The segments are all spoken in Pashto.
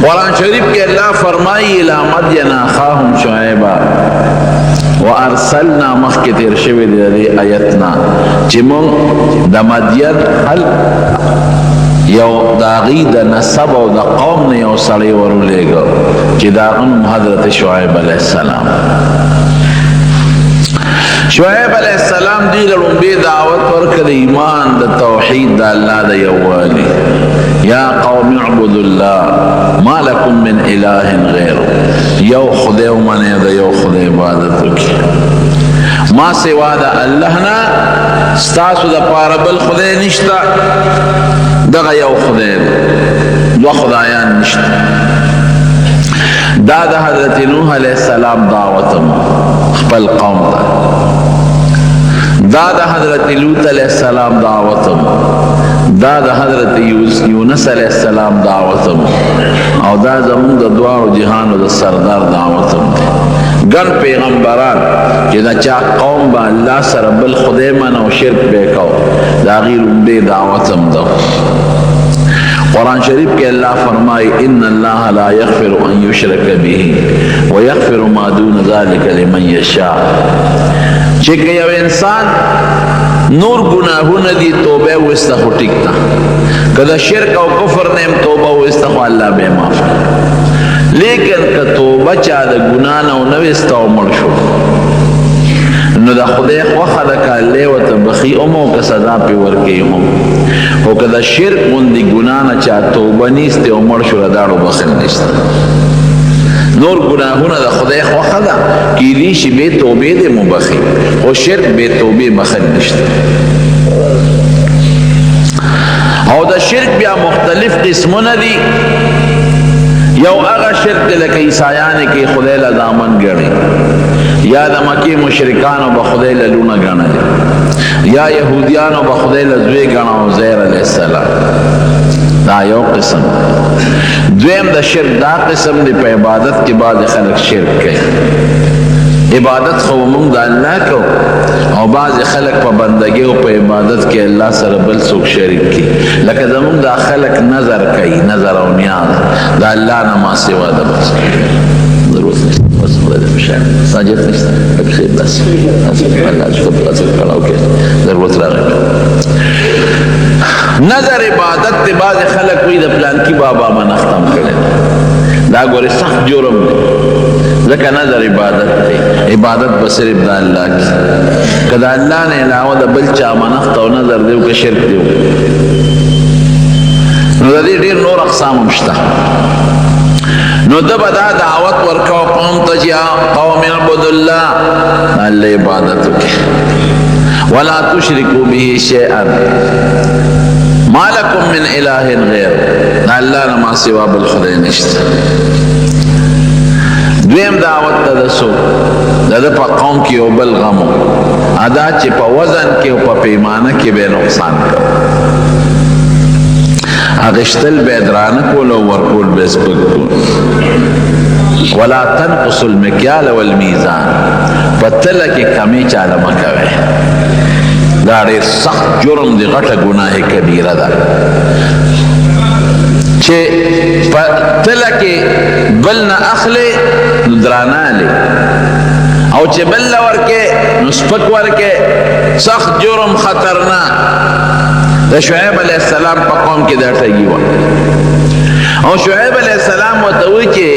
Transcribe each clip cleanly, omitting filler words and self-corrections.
قرآن شریف کے اللہ فرمائی الى مدین اخاهم شعیبا وارسلنا مخ کے تیر شوی دی آیتنا چمون دا مدین حل یو داغی دا نصب و دا قوم نے یو سڑی ورو لے گا چی دا ام حضرت شعیب علیہ السلام. شعیب علیہ السلام دی لرنبی دعوت ورکد ایمان دا توحید دا اللہ دا یوالی. یا قوم اعبدوا اللہ ما لکم من الہ غیر. یو خدے و منے دا یو خدے عبادت رکی ما سوا دا اللہ نا ستاسو دا پاربل خدے نشتا دغه یو خدای دو خدایان نشته. دا د حضرت نوح علیہ السلام دعوتم خپل قوم ته، دا د حضرت لوط علیہ السلام دعوتم، دا د حضرت یونس علیہ السلام دعوتم، او دا زمون د دواړو جهانو د سردار دعوتم دی. ګڼ پیغمبران چې دا چا قوم به الله سره بل خدای من او شرک به کو دا غیر لومبی دعوتم ده. قرآن شریف کے اللہ فرمائی ان اللہ لا یغفر ان یشرک به ویغفر ما دون ذلک لمن یشاء. چکہ یو انسان نور گناہون دی توبہ وستا خو ٹک تا، کدا شرک او کفر نیم توبہ وستا خو اللہ بے معاف، لیکن که توبہ چا دا گناہ نو نوستا و مر شو نو دا خدای خوخه دا که اللہ و تبخی امو که سزا پی ورکی امو، او که دا شرک اندی گنانا چا توبه نیستی و مر شو ردارو بخل نیستی. نور گناهون دا خدای خوخه دا کی دیشی بے توبه دی مبخی و شرک بے توبه بخل نیستی. او دا شرک بیا مختلف قسمون دی. یو اغا شرک لکه عیسایانی که خدای لدامن گرنی، یا دا مکی مشرکانو با خدای للونا گرنی، یا یهودیانو با خدای لزوی گرنا عزیر علیہ السلام. دا یو قسم. دویم دا شرک دا قسم دی پا عبادت کے بعد خلق شرک کئی. عبادت خومون دا اللہ کو او بعض خلق پا بندگی و پا عبادت کے اللہ سر بل سوک شریک کی، لکہ زمون دا خلق نظر کئی، نظر و نیاز دا اللہ نما سوا دا بس ضرورت نہیں بس مدد مشاہد ساجد نشتا بخیر بس اللہ شکر اصل کھڑاو کے ضرورت را غیر نظر عبادت تے بعض خلق کوئی دا پلان کی بابا من اختم کرے دا گوری سخت جرم دے، ذکر نظر عبادت تے عبادت بصرف دا اللہ کی، کدا اللہ نے علاوہ دا بلچا منخت و نظر دیو کہ شرک دیو. نو دا دی دیر نور اقسام مشتا. نو دا بدا دعوت ورکاو قوم تجیا قوم عبد اللہ اللہ عبادتو کی ولا تشرکو به شیئا ما لکم من الہ غیر. اللہ نما سوا بالخدای نشتا. دویم دعوت تا دسو دا پا قوم کی او بل غمو ادا چی پا وزن کی او پا پیمانه کی بے نقصان کرو، اغشتل بیدرانکول و ورکول بیسپکول. ولا تنقص المکیال والمیزان پتلکی کمی چالا مکوے. دا دیر سخت جرم دی غٹ گناہ کبیرہ دا چھے پتلکی بلنا اخلے ندرانا لے او چھے بلنا ورکے نسپک ورکے سخت جرم خطرنا. دا شعیب علیہ السلام پا قوم کی در تگیوا او شعیب علیہ السلام و توی چے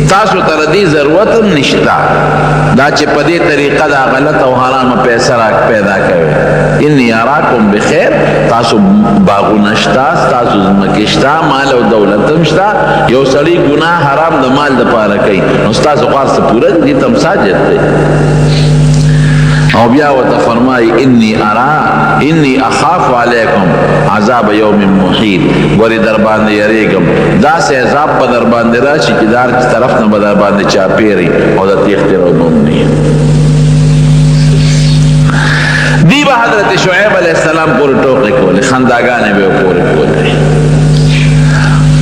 تاسو تردی ضرورتم نشتا دا چے پدی طریقہ دا غلط و حرام پیسراک پیدا کرے. انی اراکم بخیر، تاسو باغو نشتا، تاسو زمکشتا، مال و دولتم شتا، یو سڑی گناہ حرام دا مال دا پارا کئی نستاسو خواست پورا دی تم ساجد دے. او بیا و تفرمائی انی اخاف علیکم عذاب یوم محیط. گوری در باندے یریگم دا سے عذاب پا در باندے راشی چی دار کی طرف نا بدر باندے چاپیری او دا تیختی رو نمونی. دی با حضرت شعیب علیہ السلام پوری ٹوکی کولی، خنداگانے بے پوری کولی.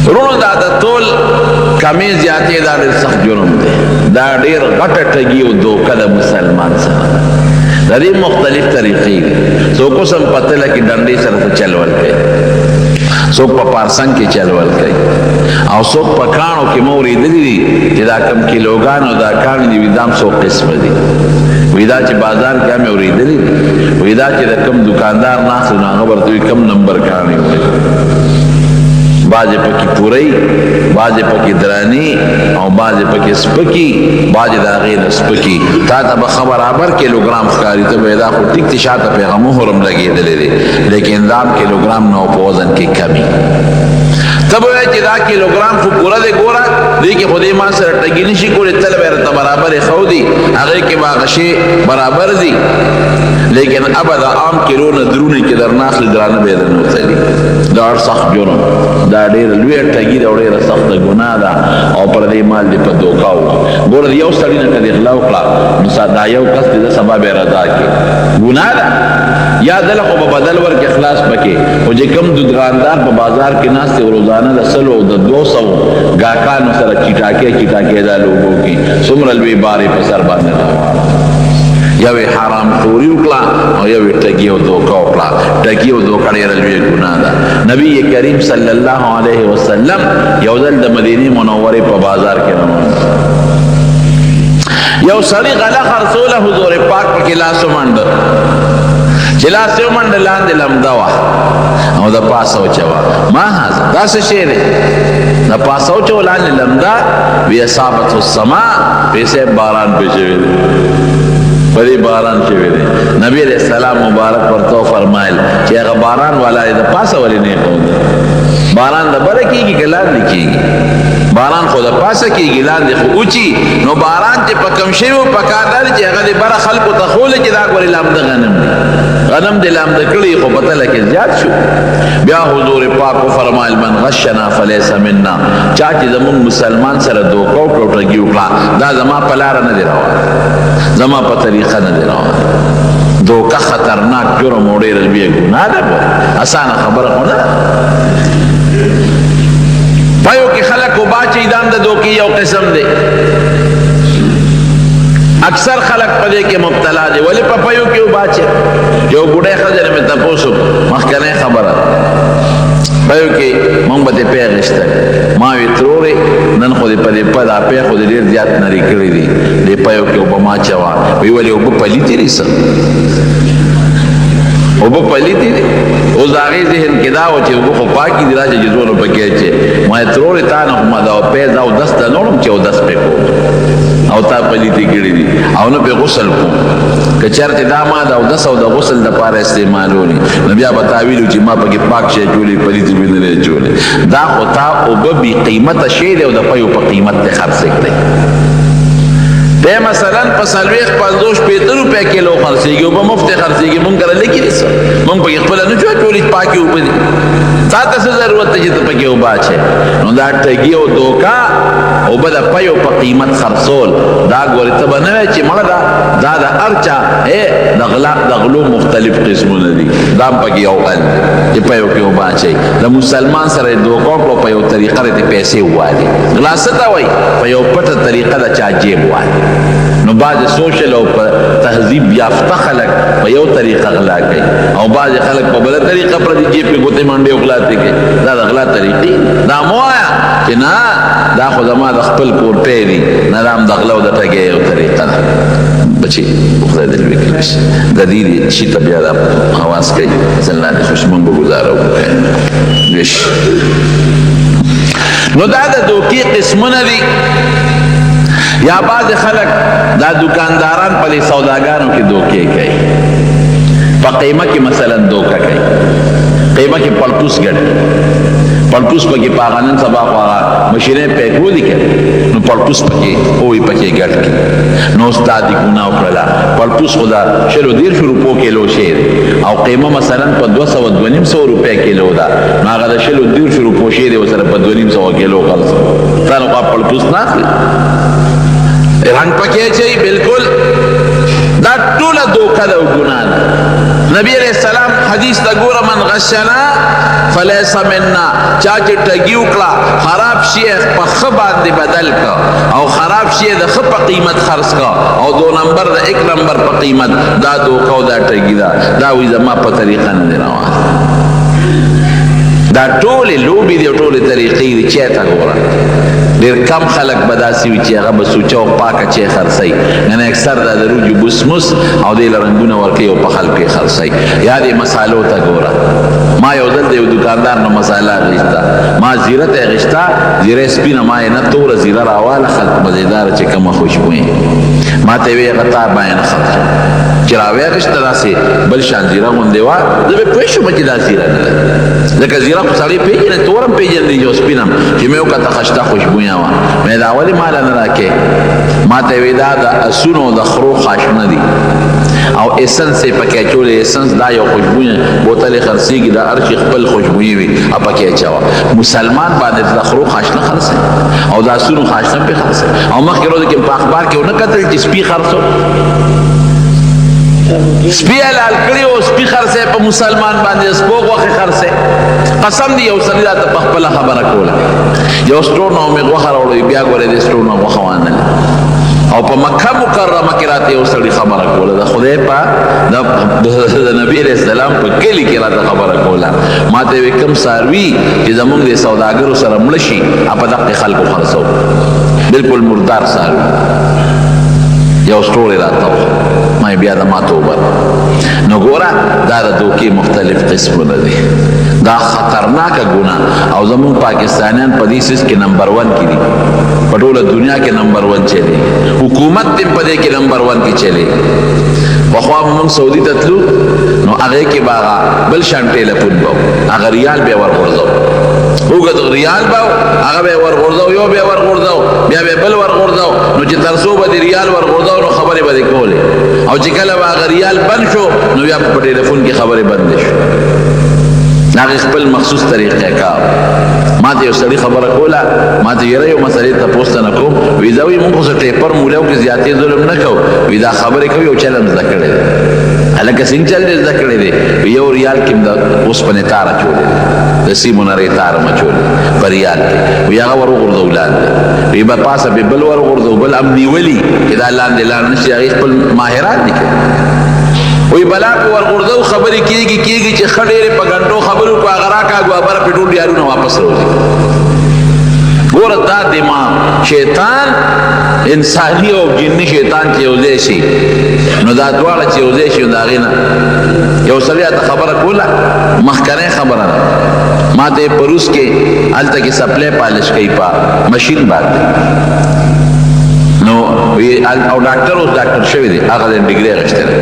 رونو دا دا طول کمیز جاتی دا دیر سخت جرم دے، دا دیر غٹٹگی و دوکہ دا مسلمان سا دا دیر مختلف طریقی دی. سو قسم پتلہ کی ڈنڈی سر تا چلول پہ څوک په پارسنګ کې چلول کوي او څوک په کاڼو کې مو اورېدلي دي چې دا کم کیلوګان او دا کاڼي دي وي دا هم څو قسمه دي وي دا چې بازار کې هم اورېدلي دي وي دا چې د کم دکاندار ناست نو هغه ورته وي کم نمبر کاڼي وي بعضې پکې پورۍ بعضې پکې دراني او بعضې پکې سپکي بعضې د هغې نه سپکي تا ته به ښه برابر کیلوګرام ښکاري ته به یې دا خو ټیک دی شاته پې هغه مهر هم لګېدلی دی لیکن دا هم کیلوګرام نه په وزن کې کمی ته به وایې چې دا کیلوګرام خو پوره دی ګوره دې کې خو دې ما سره ټګي نه شي کولی تل به یې راته برابر یې ښو دي هغې کې به هغه شی برابر دي لیکن ابا دا عام کیلو نه درونې کې درنه اخلي درانه به یې درنه وتلي دا ډېر سخت جرم دا ډېره لویه ټګي ده او ډېره سخته ګناه ده او پر دې مال دې په دوکه وکړه ګوره د یو سړي نه که دې غلا وکړه نو دا یو کس دې د سبا به یې رضا کړي ګناه ده یا دله خو به بدل ورکړي خلاص پکې خو چې کوم دکاندار په بازار کې ناست دی روزانه د 100 او د 200 ګاهکانو سره چټاکې دا لوبو کې څومره لوی بارې په سر باندې راوړه یو حرام خوري وکړه او یو ټګي او دوکه وکړه ټګي او دوکه ډېره لویه ګناه ده نبی کریم صلی الله علیه وسلم یو ځل د مدینې منورې په بازار کې روان یو سړي غله خرڅوله حضور پاک پکې لاس ومنډه چې لاس یې ومنډه لاندې لمده وه او د پاسه وچوه ما هذا دا څه شی دی د پاسه وچوه لاندې لمده وی اصابته السما پیسې باران پې شوی دی پدې باران شوی دی نبی علیہ السلام مبارک ورته فرمایل چې هغه باران والا د پاسه ولې نه کوي باران د بره کېږي که لاندې کېږي باران خو د پاسه کېږي لاندې خو اوچي نو باران چې په کم شوي پکار دا دی چې هغه د بره خلکو ته ښولی چې دا ګورې لامده غنم دی غنم دې لامده کړي خو په تله کې زیات شو بیا حضور پاک وفرمایل من غشنا فلیس منا چا چې زمونږ مسلمان سره دوکه وکړه او ټګي وکړه دا زما په لاره نه دی روان زما په طریقه نه دی روان دوکه خطرناک جرم او ډېره لویه ګناه ده اسانه خبره خو نه پایو کې خلک وباچي دام د دوکې یو قسم دی اکثر خلق پدې کې مبتلا دي ولی په پایو کې وباچي یو ګډه خځه مې تاسو مخکنه خبره پایو کې مونږ به پیغشته ما وی تروري نن خو دې پدې په دا په خو دې ډیر زیات نری کړی دي دې پایو کې وبما چوا وی ولی وب پلیتی ریس وب پلیتی او زاغي ذهن کې دا و چې وب خو پاکي دی راځي جزونه پکې چې ما تروري تا نه ما دا په دا او 10 نورم چې او 10 په او تا پلیتی کړی دي او نه په غسل کو که چرته دا ما دا او 10 او د غسل د پاره استعمالولي نو بیا به تعویل چې ما پکې پاک شي جوړي پلیتی ویني جوړي دا او تا او به قیمت شی دی او د پيو په قیمت ته خرڅ کړي ده مثلا په سلويخ 550 روپے کیلو خرڅيږي او په مفت خرڅيږي مونږ کړه لیکي دي مونږ په خپل نه جوړي پاکي وپدي تا ته ضرورت ته چې ته پکې وباچې نو دا ټګي او دوکا او بل پيو په قیمت خرڅول دا ګورې ته بنوي چې مړه دا د ارچا د غلو مختلف قسمونه دي دا پکې یو غل چې پيو کې وباچې د مسلمان سره دوکا په یو طریقه ته پیسې وایي غلاسته وای په یو پټه طریقه د چا جیب وایي نو بعض سوشل او تهذیب یافته خلک په یو طریقه غلا کوي او بعض خلک په بل طریقه پر دې جیب په ګوتې منډه او غلا کوي دا د غلا طریقې دا موایا چې نه دا خو زما د خپل کور پیری نه رام د غلا او د ټګي یو طریقه ده بچي خدای دې وکړي د دې شي طبيعه د اواز کوي ځلنا د خوشمن گزارو وش نو دا د دوکي قسمونه دي یا بعض خلق دا دکانداران پلی سوداګانو کې دوکې کوي په قیمه کې مثلا دوکه کوي قیمه کې پلپوس ګټي پلپوس پکې پاغانن سبا خورا مشینه پیکو دي کې نو پلپوس پکې اوې پکې ګټ کې نو استاد ګنا وکړه پلپوس خدا شلو دیر شروع پو کیلو شیر او قیمه مثلا په 200 روپے کیلو دا نو هغه شلو دیر شروع پو شیر وسره په 200 کیلو خرڅ تا نو پلپوس نه رنگ پکې چي بالکل دا ټول دوکه ده او ګناه ده نبی علیہ السلام حدیث تا ګوره من غشنا فلیس منا چا چې ټګي وکړه خراب شي په ښه باندې بدل کا او خراب شي د ښه په قیمت خرڅ کا او 2 نمبر د 1 نمبر په قیمت دا دوکه او دا ټګي ده دا وې زما په طریقه نه روان دا ټولې لوبې دي او ټولې طریقې دي چې ته ګوره ډېر کم خلک به داسې وي چې هغه به سوچه او پاکه چې خرڅوي یعنې اکثر دا د روجو بوسموس او دې له رنګونه ورکوي او په خلکو یې خرڅوي یا دې مسالو ته ګوره ما یو ځل د یو دوکاندار نه مساله اخیسته ما زیره ته اخیسته زیره سپینه ما یې نه توره زیره راواله خلک مزېداره چې کومه خوشبویي ما ته یې ویې هغه تا باندې نه خرڅه چې راویاخېسته داسې بل شان زیره غوندې وه زه به پوه شوم چې دا زیره نه ده ځکه زیره خو سړی پېژنې تورم پېژندې یو سپین هم چې مې وکته خشته خوشبویه وه مې دا ولې ماله نه راکې ما ته یې وې دا د اسونو د خرو خاشونه دي او اسنس یې پکې اچولی اسنس دا یو خوشبویه بوتل یې خرڅېږي دا هر شي خپل خوشبویي وي او پکې اچوه مسلمان باندې د خرو خاشنه خرڅوي او د اسونو خاشنه پې خرڅوي او مخکې ورځو کې په اخبار کې ونه کتل چې سپي خرڅو سپی حلال کړی او سپی خرڅه په مسلمان باندې سپو غوښه خرڅه قسم دی یو سړی راته په خپل خبره کوله یو سټور نو مې غوښه راوړې بیا ګورې د سټور نو غوښه وانه او په مکه مکرمه کې راته یو سړی خبره کوله د خدای په د نبی رسول الله په کلی کې راته خبره کوله ما ته وکم ساروي چې زمونږ د سوداګرو سره مړ شي په دغه خلکو خرڅو بالکل مردار ساروي یو سټور راته ما بیا د ما توبه نو ګوره دا د دوکې مختلف قسمونه دي دا خطرناکه ګناه او زمون پاکستانیان په دې سیس کې نمبر 1 کې دي په ټوله دنیا کې نمبر 1 چلی حکومت هم په دې کې نمبر 1 کې چلی پخوا موږ سعودي ته تلو نو هغه کې باغه بل شان ټلیفون به هغه ریال به ورغورځو وګورئ ریال به هغه به ورغورځو یو به ورغورځو بیا به بل ورغورځو نو چې ترسو به ریال ورغورځو نو خبرې به کولې او چې کله هغه ریال بند شو نو بیا په ټلیفون کې خبرې بند شو هغه خپل مخصوص طریقې کار ما ته یو سړي خبره کوله ما ته یې یو مسلې ته پوښتنه کوم وی دا وی موږ خو ټیپر مولیو کې زیاتې ظلم نه کوو وی دا خبرې کوي او چلم زده کړی دی هلکه څنګه چل دې زده کړی دی یو ریال کې د اوسپنې تار اچولی د سیمو نرۍ تار م اچولی په ریال کې وی هغه ور وغورځو لاندې وی به پاسه به بل ور وغورځو بل هم نیولي چې دا لاندې لاړ نه شي هغې خپل ماهرات دي وی بلا په ورغورځو خبرې کېږي چې ښه ډېرې په ګنټو خبرو په هغه راکاږو بره پې ټول ډیارونه واپس راوځي ګوره دا دماغ شیطان انساني او جني شیطان چې یو ځای شي نو دا دواړه چې یو ځای شي نو د هغې نه یو سړي راته خبره کوله مخکنۍ خبره ده ما ته یې په روس کې هلته کې سپلی پالش کوي په مشین باندې نو او ډاکټر اوس ډاکټر شوی دی هغه د ډګري اخیستی دی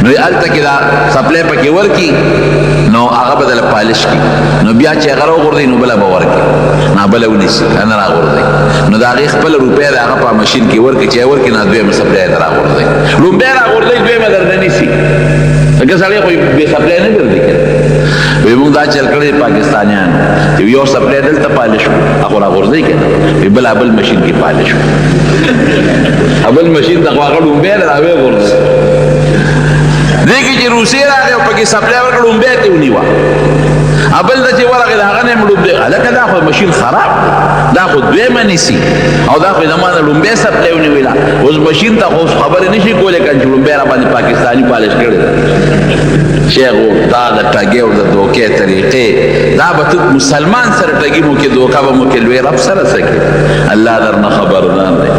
نو هلته کې دا سپلی پکې ورکي نو هغه به دله پالش کي نو بیا چې هغه راوغورځوي نو بله به ورکي نه بله ونیسي نه راغورځوي نو د هغې خپله روپۍ د هغه په مشین کې ورکي چې ورکي نه دویمه سپلی یې ته راغورځوي لومبۍ راغورځوي دویمه درته نیسي ځکه سړی خو بې سپلی نه ګرځي که وی موږ دا چل کړی پاکستانیانو چې یو سپلی دلته پالش کړو هغه راغورځوي که نه وی بل بل مشین کې پالش کړو بل مشین ته خو هغه لومبۍ ده راویې غورځوي دې کې چې روسیې راغی او پکې سپلی ورکړه لومبۍ ته ونیوه بل ته چې ورغی د هغه نه یې لومبۍ هلکه دا خو مشین خراب دا خو دویمه نیسي او دا خو یې زما نه لومبۍ سپلی ونیوله اوس مشین ته خو خبرې نه شي کولی که چې لومبۍ را باندې پاکستاني پالش کړې ده شیخ دا د ټګۍ او د دوکې طریقې دا به ته مسلمان سره ټګي مو کې دوکه به مو کې لوی رب سره څه کې الله درنه خبردار دی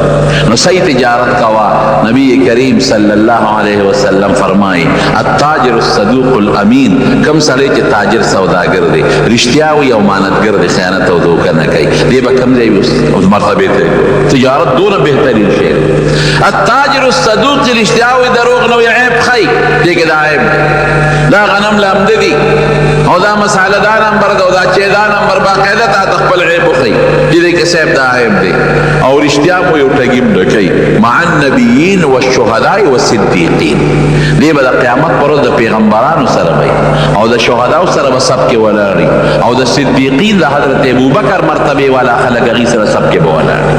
نو صحیح تجارت کوا نبی کریم صلی الله علیه وسلم فرمایي التاجر الصدوق الامین کم سړی چې تاجر سوداګر دی رښتیا وي او امانتګر دی خیانت او دوکه نه کوي دی به کم ځای اوس مرتبې ته تجارت دونه بهترین شی التاجر الصدوق چې رښتیا وي دروغ نه وي عیب ښیي دی کې دا عیب دا غنم لامده دي او دا مساله دا نمبر دا چې دا نمبر باقاعده تا خپل عیب وښیي چې دی کې صاحب دا عیب دی او رښتیا مو یو ټګي م نه کوي مع النبیین والشهداء والصدیقین دی به د قیامت پر ورځ د پیغمبرانو سره وي او د شهداو سره به سب کې ولاړي او د صدیقین د حضرت ابوبکر مرتبه والا خلک هغې سره سب کې به ولاړي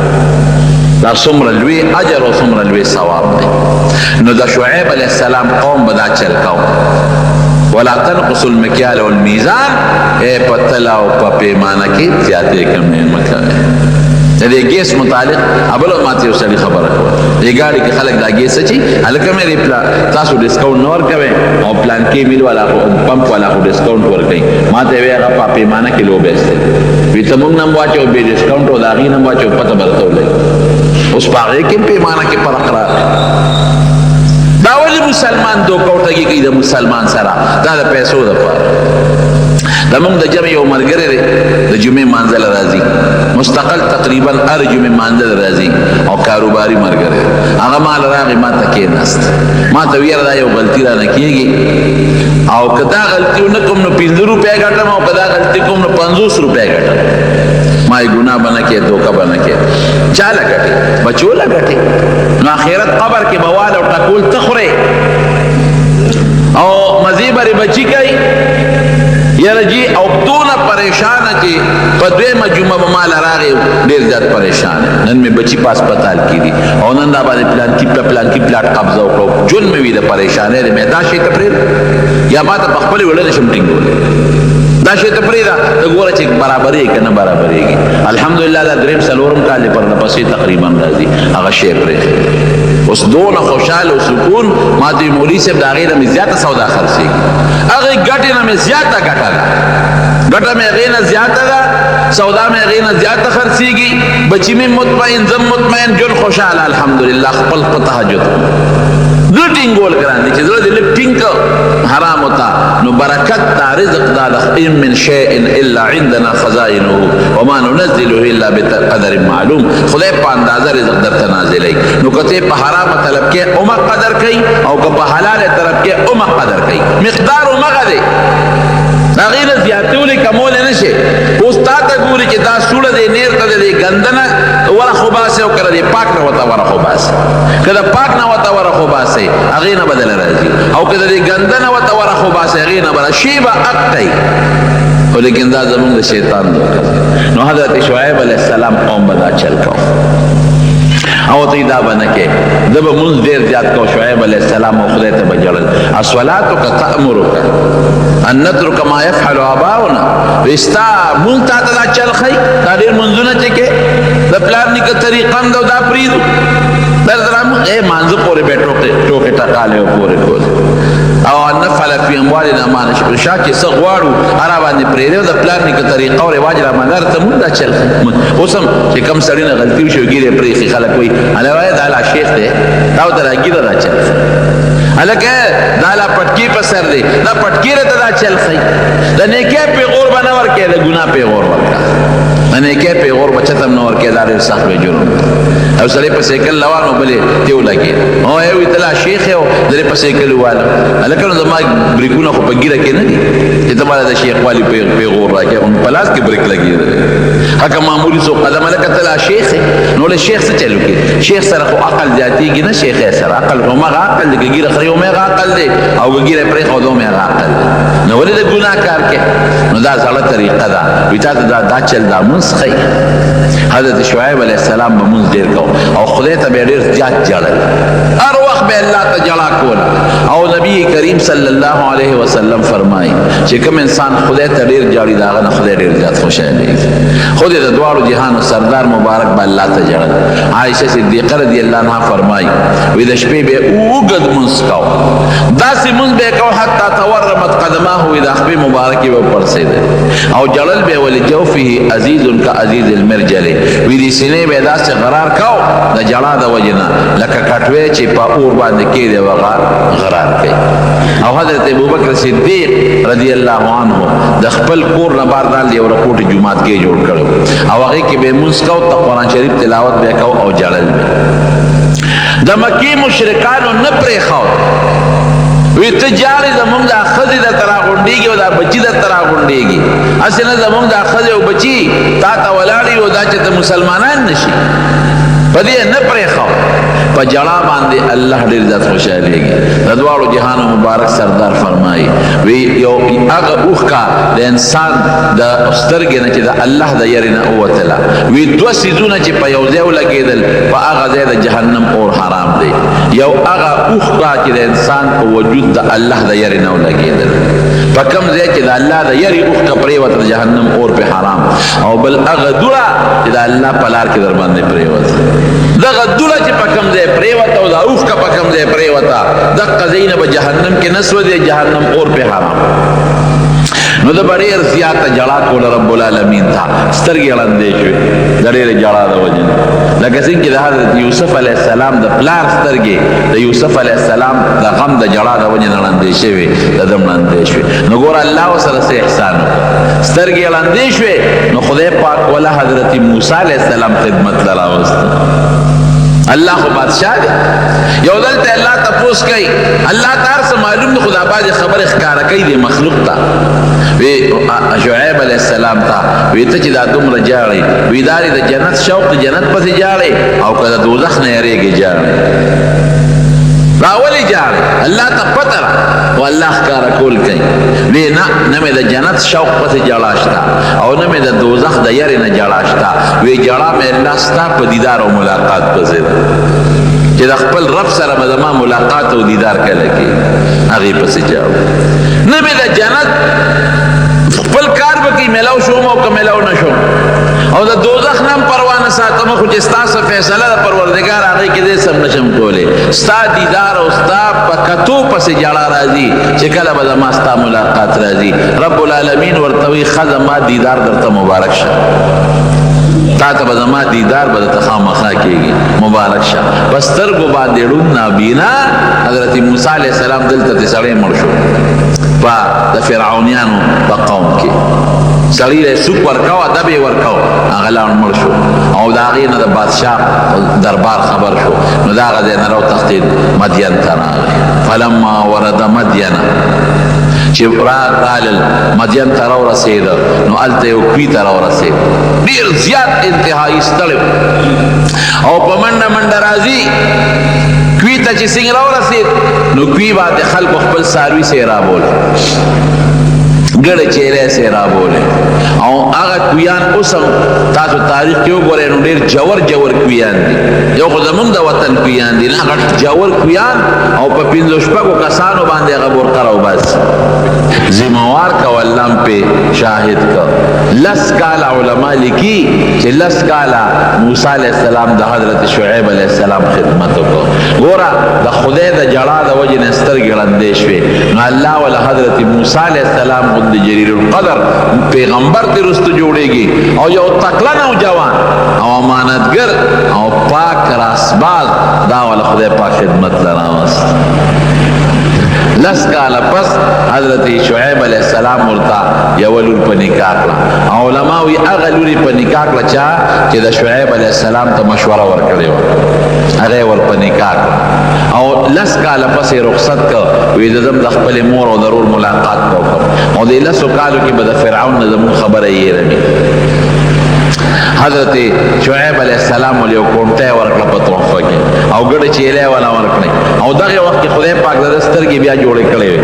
دا څومره لوی اجر او څومره لوی ثواب دی نو د شعیب علیه السلام قوم به دا چل کو ولا تنقصوا المکیال والمیزان په تله او په پیمانه کې زیاتې کمې مه کوئ د دې ګیس متعلق ابل ماته یو سړي خبره کوي دې ګاډي کې خلک دا ګیس چي هلکه مې تاسو ډیسکاونټ نور کوي او پلان کې میل والا پمپ والا ډیسکاونټ ورکړي ماته وی هغه په پیمانه کې لو بیسته وی ته موږ نم واچو به ډیسکاونټ او داغي نم واچو پته برته ولې اوس پاره کې پیمانه کې فرق راغلی دا ولې مسلمان دوکوټګي کوي د مسلمان سره دا د پیسو د پاره دا موږ د جمع یو ملګری دی د جمعې مانځل راځي مستقل تقریبا هر جمعې مانځل راځي او کاروباري ملګری هغه مال راغی ما ته کېناست ما ته ویل دا یو غلطي رانه کېږي او که دا غلطي ونه کوم نو 15 روپۍ ګټم او که دا غلطي کوم نو 50 روپۍ ګټم ما یې ګناه به نه کې دوکه به نه کې چاله ګټې بچوله ګټې نو آخرت قبر کې به وال او ټکول ته خورې او مزې برې بچي کوي یاره جی او دونه پریشانه چې په دویمه جمعه به مال راغی ډېر زیات پریشان نن مې بچي په هسپتال کې دي او نن دا باندې پلان کې پلاټ قبضه وکړو جون مې وي د پریشانۍ دی مې دا شی ته پرېږدم یا ما ته په خپلې وړه نشم ټینګولی دا شی ته پرېږده ته ګوره چې برابرېږي که نه برابرېږي الحمدلله دا درېیم څلورم کال یې پرله پسې تقریبا راځي هغه شی پرېږدي اوس دونه خوشحال او سکون ما ته مولوي صاحب د هغې نه مې زیاته سودا خرڅېږي هغې ګټې نه مې زیاته ګټه ده ګټه مې هغې نه زیاته ده سودا مې هغې نه زیاته خرڅېږي بچي مې مطمئن زم مطمئن ژوند خوشحاله الحمدلله خپل په تهجد زړه ټینګول ګران دي چې زړه دې لږ ټینګ حرام وتا نو برکت دا رزق دا ان من شیء الا عندنا خزائنه وما ننزله الا بقدر معلوم خدای په اندازه رزق درته نازلوي نو کته په حرام طلب کې اومه قدر کوي او که په حلال طلب کې اومه قدر کوي مقدار اومه دی هغې نه زیاتولی کمولی نه شي اوس تا ته ګوري چې دا سوړه دی نیر ته دی ګنده نه وره خو باسي او که د پاک نه ورته وره خو باسي که د پاک نه ورته وره خو باسي هغې نه به دله راځي او که د ګنده نه ورته وره خو باسي هغې نه به شي به حق کوي خو لیکن دا زمونږ د شیطان دوکه نو حضرت شعیب علیه السلام قوم به دا چل کو او ته دا باندې کې د به مونږ ډېر زیات کو شعیب علیه السلام او خدای ته به جړل الصلاتک تأمرک ان نترک ما يفعل آباؤنا وستا مونږ ته دا چل خی دا ډېر منځونه چې کې د پلان نیکه طریقه دا پریدو درام اے مانځ پورې به ټوکې ټکالې پورې کول او نفعل فی اموالنا ما نشاء چې څه غواړو هغه باندې پرېږدو د پلان نیکه طریقه او رواج را مدار ته مونږ دا چل اوس هم چې کوم سړی نه غلطي وشي ګیرې پرېښي خلک وایي هله وایي دا لا شیخ دی دا ورته راګیره دا چل هلکه دا لا پټکي په سر دی دا پټکي راته دا چل ښایي د نیکۍ پیغور به نه ورکوې د ګناه پیغور ورکړه د نیکۍ پیغور به چاته هم نه ورکوې دا ډېر سخت وی جرم او سړی په سایکل روان و بلې ته ولګېد او یو ته لا شیخ یې و درې په سایکل وواله هلکه نو زما بریکونه خو په ګیره کې نه دي چې ته ماته د شیخ والي پیغور راکړې خو په لاس کې بریک لګېدلی هکه معمولي څو قدم هلکه ته لا شیخ یې نو له شیخ څه چل وکړې شیخ سره خو عقل زیاتېږي نه شیخ یې سره عقل خو همغه عقل دی که ګیره خرې همغه عقل دی او که ګیره پرېښود همغه عقل دی نو ولې د ګناه کار کې نو دا زړه طریقه ده وایي تا ته دا چل دا مونځ ښایي حضرت شعیب علیه السلام به مونځ ډېر کو او خدای ته به ډېر زیات جړل هر وخت به الله ته جړا کوله او نبی کریم صلی الله علیه وسلم فرمایي چې کوم انسان خدای ته ډېر جاړي د هغه نه خدای ډېر زیات خوشحالېږي خدای د دواړو جهانو سردار مبارک به الله ته جړل عایشه صدیقه رضی الله عنها فرمایي وایي د شپې به اوږد مونځ کو داسې مونځ به یې کو حتی تورمت قدماه وایي د خپې مبارکې به پړسېدل او جړل به ولجوفه عزیز کعزیز المرجل وایي د سینې به یې داسې غرار کو د جړا د وجې نه لکه کټوی چې په اور باندې کېدی هغه غرار کوي او حضرت ابوبکر صدیق رضی الله عنه د خپل کور نه بار دال یو رپورټ جومات کې جوړ کړو او هغې کې به مونځ کو ته قرآن شریف تلاوت به کو او جړل به د مکې مشرکانو نه پرېښود وی ته جاړې زمونږ دا ښځې درته راغونډېږي او دا بچي درته راغونډېږي هسې نه زمونږ دا ښځې او بچي تا ته ولاړ وي او دا چې ته مسلمانان نه شي په دې نه پرېښود په جړا باندې الله ډېر زیات خوشحالېږي. د دواړو جهانو مبارک سردار فرمایي وی یو هغه اوښکه د انسان د سترګې نه چې د الله د یارې نه ووتله وی دوه څیزونه چې په یو ځای ولګېدل په هغه ځای د جهنم اور حرام دی. یو هغه اوښکه چې د انسان په وجود د الله د یارې نه ولګېدل په کوم ځای چې د الله د یارې اوښکه پرېوته د جهنم اور پې حرام، او بل هغه دوړه چې د الله په لار کې در باندې پرېوته. دغه دوړه چې په کوم ځای پرېوته او دا اوښکه په کوم ځای پرېوته دغه ځای نه به جهنم کې نه سوځي، جهنم اور پې حرام. نو د ډېر زیاته جړا کوله رب العالمین ته، سترګې ړندې شوې د ډېرې جړا د وجې نه، لکه څنګه چې د حضرت یوسف علیه السلام د پلار سترګې د یوسف علیه السلام د غم د جړا د وجې نه ړندې شوې، د دم ړندې شوې. نو ګوره الله ورسره څه احسان وکړ، سترګې ړندې شوې نو خدای پاک وله حضرت موسی علیه السلام خدمت ته راوسته. الله خو بادشاہ دی. یو دلته الله تپوس کوي، الله ته هر څه معلوم دی، خدا باندې خبر ښکاره کوي د مخلوق ته. وی شعیب علیه السلام ته وی ته چې دا دومره جاړې وی دا د جنت شوق د جنت پسې جاړې او که د دوزخ نه یېرېږې جاړې. دا ولې جاړې؟ الله ته پته ده او الله ښکاره کول کوي. وی نه مې د جنت شوق پسې جړا شته او نه مې د دوزخ د یارې نه جړا شته. وی جړا مې الله ستا په دیدار او ملاقات پسې ده چې د خپل رب سره به زما ملاقات او دیدار کله کې هغې پسې جاړو. نه مې د جنت خپل کار به کوي میلاو شوم او که میلاو نه شوم، او د دوزخ نه هم پروا نه ساتم، خو چې ستا څه فیصله د پروردګار هغې کې دې سم نشم کولی. ستا دیدار او ستا په کتو پسې جړا راځي چې کله به زما ستا ملاقات راځي. رب العالمین ورته وایي ښه زما دیدار درته مبارک شه، تا ته به زما دیدار به درته خامخا کېږي، مبارک شه. په سترګو باندې ړوند نابینا حضرت موسی علیه السلام دلته د سړی مړ شو په د فرعونیانو په قوم کې. سړی له سوک ورکاو ادب یې ورکاو، هغه لاړ مړ شو او د هغې نه د بادشاه دربار خبر شو. نو د هغه ځای نه راوتښتېد مدین ته راغی. فلما ورد مدین چې راغلل مدین ته راورسېده نو هلته یو کوي ته راورسېد، ډېر زیات انتهایي ستړی او په منډه منډه راځي. کوي ته چې څنګه راورسېد نو کوي باندې خلکو خپل څاروي سې رابول، ګړه چیرې سې رابولې. او هغه کویان اوس هم تاسو تاریخ کې وګورئ نو ډېر جوور جوور کویان دي. یو خو زمونږ د وطن کویان دي، نه غټ جوور کویان او په پنځو شپږو کسانو باندې هغه برقه راوباسي. ذموار کو الله هم پې شاهد کو. لس کاله علما لیکي چې لس کاله موسی علیه السلام د حضرت شعیب علیه السلام خدمت وکړو. ګوره د خدای د جړا د وجې نه سترګې ړندې شوې نو الله وله حضرت موسی علیه السلام د جلیل القدر پیغمبر ته رستو جوړیږي او یو تکړه نوجوان او امانتګر او پاک راسباز دا ول خدای پاک خدمت لراوست. لس کاله پس حضرت شعیب علیه السلام ورته یوه لور په نکاح کړه. علما وایي هغه لورې په نکاح کړه چا چې د شعیب علیه السلام ته مشوره ورکړې وه، هغه یې ور په نکاح کړه او لس کاله پس یې رخصت کړ. وایي د زم د خپلې مور او ضرور ملاقات به وکړم او د لسو کالو کې به د فرعون نه زموږ خبره یې رمي. حضرت شعیب علیه السلام ول یو کونټۍ ورکړه په تحفه کې او ګډه چیلې والا ورکړې او دغه وخت کې خدای پاک د سترګې بیا جوړې کړې وې.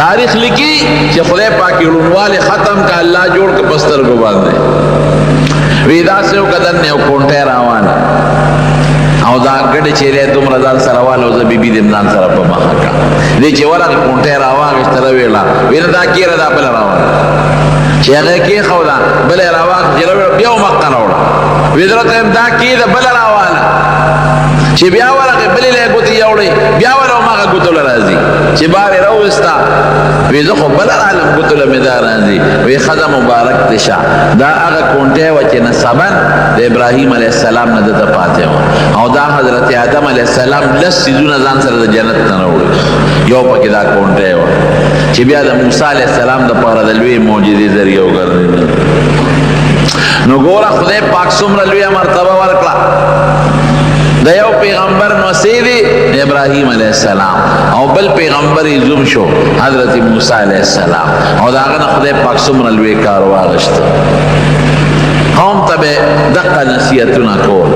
تاریخ لیکي چې خدای پاک یې ړوندوالی ختم که الله جوړ که په سترګو باندې. وی داسې وکړه دننه یو کونټۍ روانه او دا ګډه چیلې دومره ځان سره واله او زه بیبي دې ځان سره په مخه کړه. دې چې ورغې کونټۍ راواخېسته راویړه ویې نه دا کېره دا بله راوړه چې هغه کېښوده بله یې راواخېسته بیا مخته راوړه ویې زه راته وایم دا کېده بله راواله چې بیا ورغې بلې له یې ګوتې یوړې بیا ور هماغه ګوتو له راځي چې بار یې راوویسته ویې زه خو بله رالم ګوتو له مې دا راځي ویې ښځه مبارک دې شه دا هغه کونټۍ وه چې نسبن د ابراهیم علیه السلام نه دته پاتې وه او دا حضرت آدم علیه السلام لس څیزونه ځان سره د جنت نه راوړي یو پکې دا کونټۍ وه چې بیا د موسی علیه السلام دپاره د لویې معجزې ذریعه وګرځېدل. نو ګوره خدای پاک څومره لویه مرتبه ورکړه. د یو پیغمبر نوسی دی ابراهیم علیه السلام او بل پیغمبر یې زوم شو حضرت موسی علیه السلام او د هغه نه خدای پاک څومره لوی کار واخیسته. قوم ته به دقه نصیحتونه کول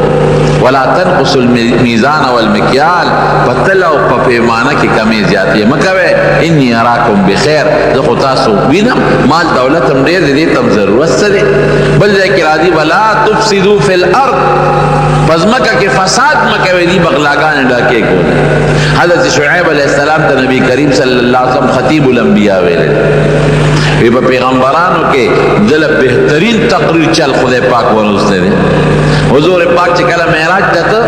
ولا تنقص المیزان والمکیال پتل او په پیمانه کې کمی زیاتې مکوي انی اراکم بخیر زه خو تاسو وینم مال دولت هم ډېر دې تم ضرورت سره بل ځای کې راځي ولا تفسدوا فی الارض پس مکه کې فساد مکوي دی بغلاګان ډاکې کول حضرت شعیب علیہ السلام ته نبی کریم صلی الله علیه وسلم خطیب الانبیاء ویل وی په پیغمبرانو کې دل بهترین تقریر چل خدای پاک ورسته دی حضور پاک چې کله معراج ته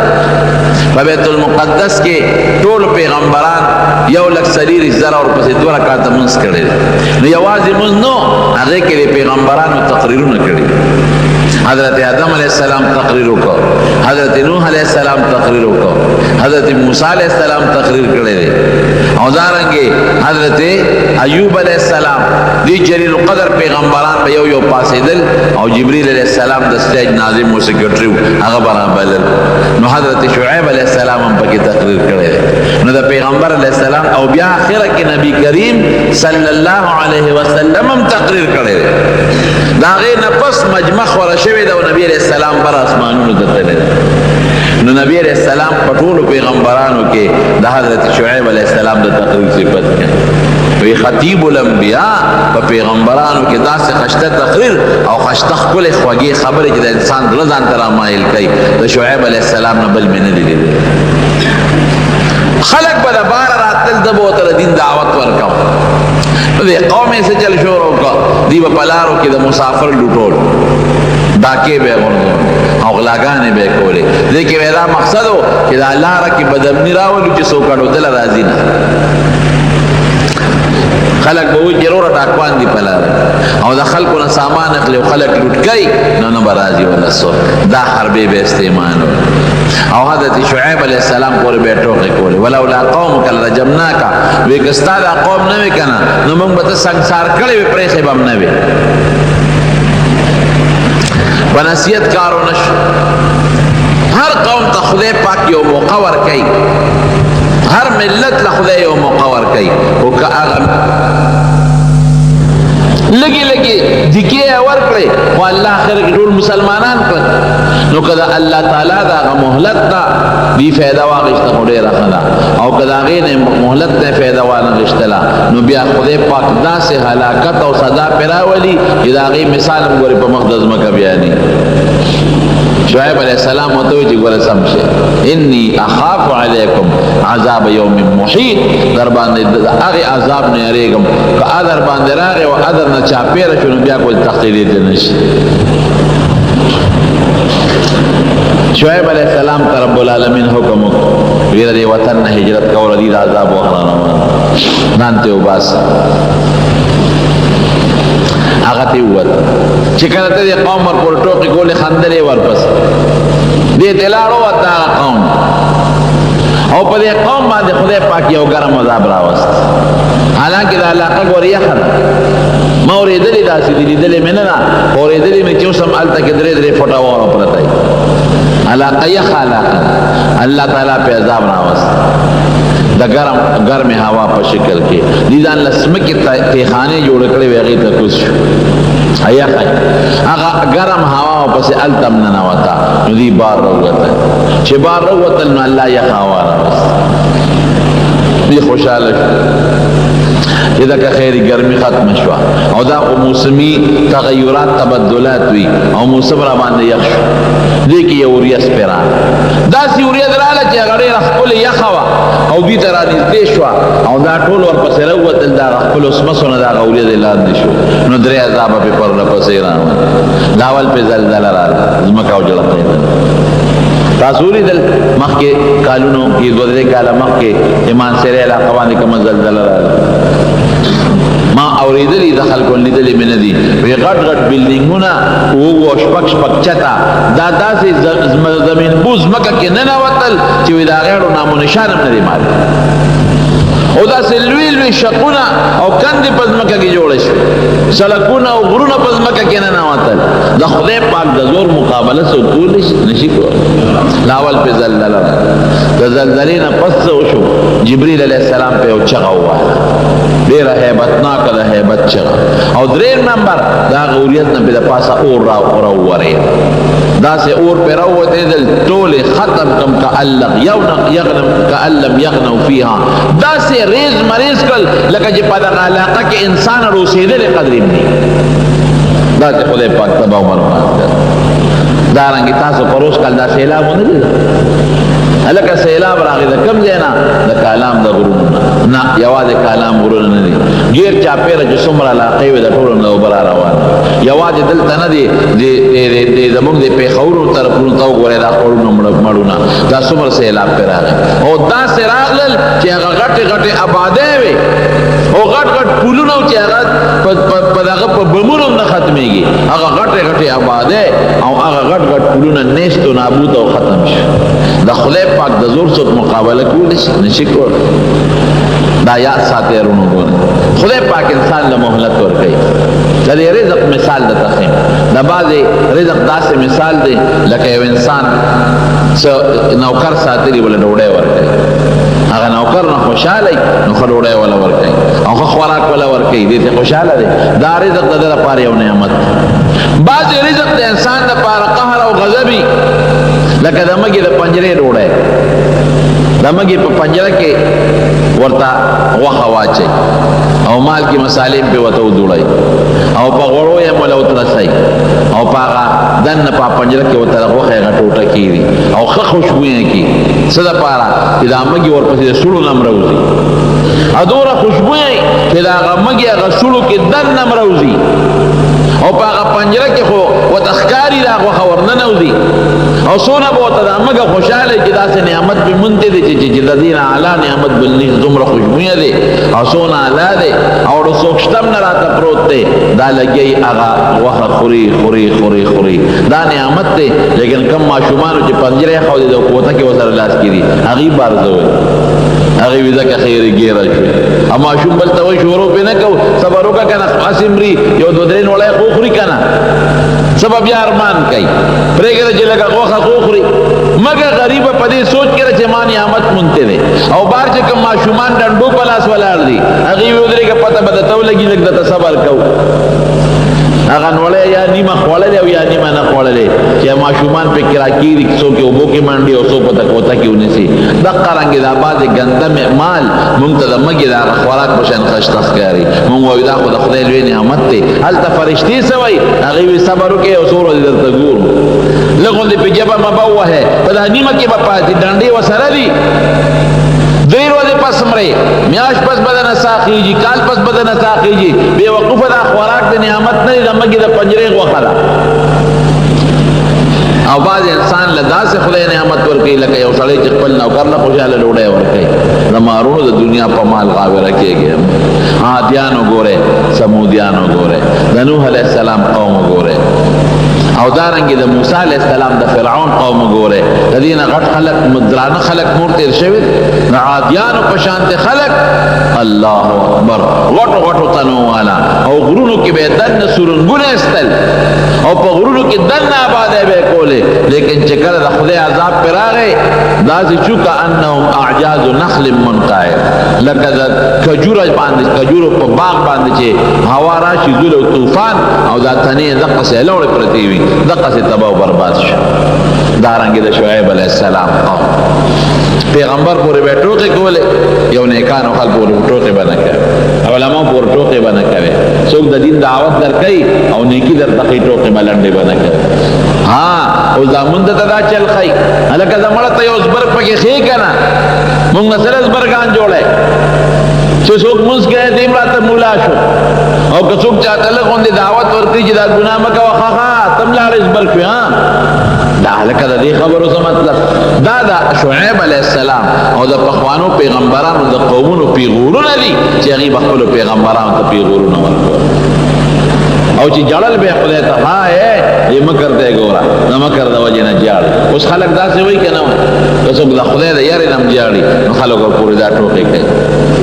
په بیت المقدس کې ټول پیغمبران یو لک سریر زرا اور پسې دوه رکعات منځ کړي نو یوازې منځ نو هغه کې پیغمبرانو تقریرونه کړي حضرت آدم علیہ السلام تقریر وکړ حضرت نوح علیہ السلام تقریر وکړ حضرت موسی علیہ السلام تقریر کړی او دارنګه حضرت ایوب علیہ السلام دی جلیل القدر پیغمبران په یو پاسېدل او جبرئیل علیہ السلام د سټیج ناظم او سیکریټری هغه برابر نو حضرت شعیب علیہ السلام هم پکې تقریر کړی نو د پیغمبر علیہ السلام او بیا اخره کې نبی کریم صلی الله علیه وسلم هم تقریر کړی دا غي نفس مجمع ورشه دا نبی علیہ السلام پر اسمانونو دتل نو نبی علیہ السلام پټول پیغمبرانو کې د حضرت شعیب علیہ السلام د تقریر صفت کړي وی خطیب الانبیاء په پیغمبرانو کې داسې خشته تقریر او خشته خپل خوږی خبره چې د انسان دل ځان تر مایل کوي د شعیب علیہ السلام نه بل منه دي خلق بل بار راتل د بوتل دین دعوت ورکاو د قوم سے چل شروع کا دی په پلارو کې د مسافر لټول باکې به ورنو او غلاګانې به کولې ځکه ویلا مقصد و چې د الله را کې بدمنی راولو چې څوک دل راضي نه خلق به وي ضرور ټاکوان دي پلار او د خلکو نه سامان اخلي او خلک لوټ کوي نو برازي ولا سو دا حربي به استعمال او حضرت شعیب علیہ السلام پورې به ټوکې کولې ولولا قومک لرجمناک وی کستا دا قوم نه وکنه نو موږ به سنگسار کړي پرې خبم نه وي ونسیت کارو نش هر قوم ته خدای پاک یو موقع ورکړي هر ملت له خدای یو موقع ورکړي او که هغه لګي لګي دکې ورکړي او الله اخر کې ټول مسلمانان کړ نو کدا الله تعالی دا مهلت دا بي فائدہ واغشت هډه راخلا او کدا غینه مهلت نه فائدہ واغشتلا نو بیا خدای پاک دا سه هلاکت او سزا پراولي دا غي مثال موږ په مقدس مکه بیانې شعیب علیہ السلام وتوی چې ګوره سمشه انی اخاف علیکم عذاب یوم محیط در باندې هغه عذاب نه یریګم که اذر باندې راغی او اذر نه چاپیره شنو بیا کوئی تخلیل دې نشي شعیب علیہ السلام ته رب العالمین حکم وکړ دې وطن نه هجرت کول دي عذاب وخرانه نانته وباس هغه ته ووت چې کله ته قوم ور ټوکی کولې خندلې ورپس دې تلاړو وتا قوم او په دې قوم باندې خدای پاک یو ګرم عذاب راوست حالانکه دا علاقه ګوریا خره ما اورېدلې داسې دي دلې مې نه اورېدلې مې چې اوسم الته کې درې درې فوټا وره پرتای علاقه یې خلاقه الله تعالی په عذاب راوست د ګرم هوا په شکل کې دي ځان لسمکه تخانه جوړ کړې ویږي ته کوش ایا هغه ګرم هوا په سه التم نه وتا نو دي بار وروته چې بار وروته نو الله یې هوا راوست دي خوشاله اذا که خیر گرمی ختم شوا او دا موسمی تغیرات تبدلات وی او موسم را باندې یخ شو دې کې یوریا سپرا دا یوریا دراله چې هغه خپل یخوا او دې تر دې شوا او دا ټول ور پسې راوتل دا خپل اسمسونه دا غوریا دې لاندې شو نو درې عذاب په پر نه پسې را لاول په زلزلہ را زمکا او جړه تاسو دل مخکې کالونو کې دوه درې کاله مخکې ایمان سره علاقه باندې کوم زلزلہ را ما اوریدلی د خلکو لیدلې مې نه دي وی غټ غټ بلډینګونه او شپک شپک چتا دا داسې زمین بوز مکه کې نه نوتل چې وی دا غیرو نامو نشان هم نه دی مال او داسې لوی لوی شقونه او کندې په ځمکه کې جوړې شوې سړکونه او غرونه په ځمکه کې نه نوتل د خدای پاک د زور مقابله څوک نشي کولی لاول په زلزله د زلزلې نه پس وشو جبرئیل علیه السلام په یو چغه وواله ډېره هیبتناکه د هیبت چغه او درېیم نمبر د هغه اوریت نه په د پاسه اور راوورېده دا سے اور پہ روتے دل ٹولے ختم کم کا اللہ یغنم کا علم یغنو فیہا دا سے ریز مریض کل لکا جی پا دا علاقہ کے انسان روسی دل قدریم نہیں دا سے خدای پاک تبا و برباد کر دارنگی تاسو پروس کل دا سیلاب ہونے دے لکا سیلاب راغی دا کم دینا دا کالام دا غرون نا یواز کالام غرون ندی گیر چاپیر جو سمر علاقی وی دا طولم دا برا روان یواز دلتا ندی دا مونگ دی پی خورو طرفون تاو گوری دا خورو مرونا دا سمر سیلاب پر آگی او دا سراغلل چی اگا غٹ غٹ عبادے وی او غٹ غٹ پولونو چی اگا پداغا پا بمونم نا ختمی گی اگا غٹ غٹ عبادے او اگا غٹ غٹ پولونا نیستو نابوتا و ختم شو دا خلی پاک دا زور سوک مقابلہ کولی نشکور دا یاد ساتے رونو گونے خدای پاک انسان لمحلت ورکی دا دی رزق مثال دا تخیم دا بعضی رزق دا سے مثال دے لکہ یو انسان نوکر ساتے لی بلے ڈوڑے ورکی اگر نوکر نو خوشحالی نو خلوڑے والا ورکی او خوراک والا ورکی دیتے خوشحالا دے دا رزق دا دا پار یو نعمت بعضی رزق دا انسان دا پار قہر او غضبی لکہ دا مگی دا پنجرے ڈوڑے دا مگی پا پنجرہ کے ورطا وخا واچے او مال کی مسالیم پہ وطا دوڑائی او پا غڑو یا مولا اترسائی او پا دن پا پنجرہ کے وطا وخا یا ٹوٹا کی دی او خ خوشبوئیں کی صدا پارا کہ دا مگی ورپسی سلو نمروزی ادورا خوشبوئیں کہ دا مگی اگا سلو کی دن نمروزی او پا اگا پنجرہ کے خو وتخکاری دا وخا ورننوزی او سونا بوتا دا مگا خوشحالے چی دا سے نعمت پی منتے دے چی دا دین علا نعمت بلنیز دمرا خوشبوئے دے او سونا علا دے او رو سوکشتم نراتا پروت دے دا لگئی اغا وخا خوری خوری خوری خوری دا نعمت دے لیکن کم معشومانو چی پنجرے خواہ دے دا قوتا کی وصر لاس کی دی اغیب بارزوئے اغیب ازا کا خیر گیرہ شوئے اما معشوم بلتا وی شورو پہ نکو سبرو کا کنا قاسم ری یو دو درین وڑای خوخری کنا سبب یا ارمان کئی پریگر چی لگا خوخا خوخری مگر غریب پدی سوچ کر چمانی آمد منتے دے او بار چکم معشومان ڈنڈو پلاس والار دی اغیب ادرے کا پتہ بدتاو لگی لگتا تصبر کو اغن وڑے یا نیمہ خوڑے دے یا نیمہ نہ خوڑے دے چاہے معشومان پہ کراکی دی سو کے اوبو کی مانڈی او سو پتہ کوتا کی انہیں سی دقا رنگی دا بعد گندم مال منتظر مگی دا خوراک بشن خشتخ کاری منگو دا خود خدای لوی نعمت تے حل تا فرشتی سوئی اغیوی صبرو کے او سورو دی در تگور لگون دی پی جبا مباوہ ہے پدا نیمہ کی بپاتی ڈنڈی و سردی دیر وزی پس مرے میاش پس بدن ساقی جی کال پس بدن ساقی جی بے وقوف دا خوراک دا نعمت نہیں دا مگی دا پنجرے وخلا او بعض انسان لدا سے خدای نعمت ورکی لکا یو سڑے چکپل نوکر لخوشحال لوڑے ورکی نمارون دا دنیا پا مال غاوی رکھے گئے عادیانو گورے سمودیانو گورے نوح علیہ السلام قوم گورے او دارنگی دا موسیٰ علیہ السلام دا فرعون قوم گورے لدین غٹ خلق مدران خلق مورتیر شوید عادیانو پشانت خلق اللہ اکبر غٹو غٹو تنو والا او غرونو کی بے دن سرنگون استل او پا غرونو کی دن آبادے بے کولے لیکن چکر دا خدای عذاب پر آگئے دازی چوکا انہم اعجاز نخل منقائر لکہ دا کجورج باندے کجورو پا باغ باندے چے ہوا راشی زول و توفان او دا تنی دقا سے لوڑے پرتیوی دقا سے تباہ و برباد شو دارنگی دا شعیب علیہ السلام پیغمبر پورے بے ٹوکے کولے یو نیکانو خل پورے ٹوکے بنا کرے علماء پورے ٹوکے بنا کرے سوک دا دین دعوت در کئی او نیکی در تقی ٹوکے ملنڈے بنا کرے ہاں او زامن دا دا چل خی حلکہ زمڑا تا یو زبرگ پکی خی کنا مونگ نسل زبرگان جوڑے چو سوک منس گئے دیم راتا مولا شو او کسوک چاہتا لگون دی دعوت ورکی جی دا گناہ مکا وخاقا تم لار زبرگ پی ہاں دا حلکہ دا دی خبرو سا مطلب دا شعیب علیہ السلام او دا پخوانو پیغمبرانو دا قومونو پیغورو ندی چی اغیب اخبرو پیغمبرانو تا پیغورو نورکو او چی جڑل بے خدای تا ہاں ہے یہ مکر دے گورا نا مکر دا وجہ نا جاڑ اس خلق دا سے ہوئی کہ نو کسوک دا خدای دا یاری نم جاڑی نا خلق اور پوری دا ٹوکے کئی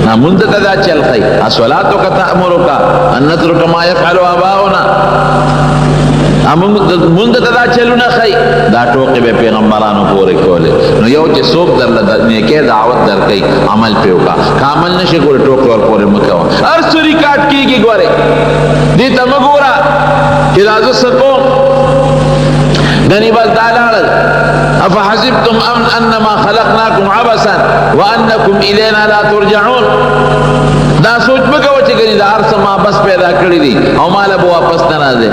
نا منتتا دا چل خی اسولاتو کا تأمرو کا انترو کما یفعلو آباؤنا منتتا دا چلو نا خی دا ٹوکے بے پیغمبرانو پورے کولے نو یو چی سوک در نیکے دعوت در کئی عمل پیو کا کامل نشے کوئی ٹوکے اور پورے مکاو ارسو ریکارڈ کی گی گوارے دیتا مگورا کہ دازو سکو گنی بل تعالی افحسبتم انما خلقناکم عبثا وانکم الینا لا ترجعون دا سوچ مکو چې ګنی دا هر څه ما بس پیدا کړی دي او مال به واپس نه راځي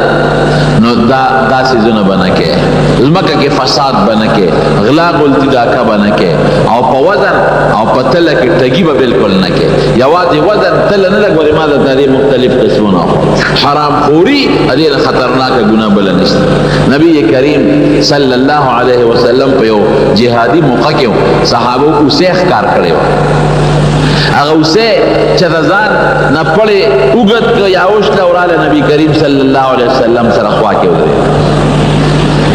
نو دا سيزونه بنکه زمکه کې فساد بنکه غلا غلطی ډاکا بنکه او په وزن او په تل کې ټګي به بالکل نه کې یوازې وزن تل نه لګوري ما د تاریخ مختلف قسمونه حرام خوري دې خطرناک ګناه بل نشته نبی کریم صلی الله علیه وسلم په یو جهادي موقع کې صحابو کو سیخ کار کړي هغه اوسه چې ځان نه پړې وګت یا اوشته اوراله نبی کریم صلی الله علیه وسلم سره خوا کې ودرې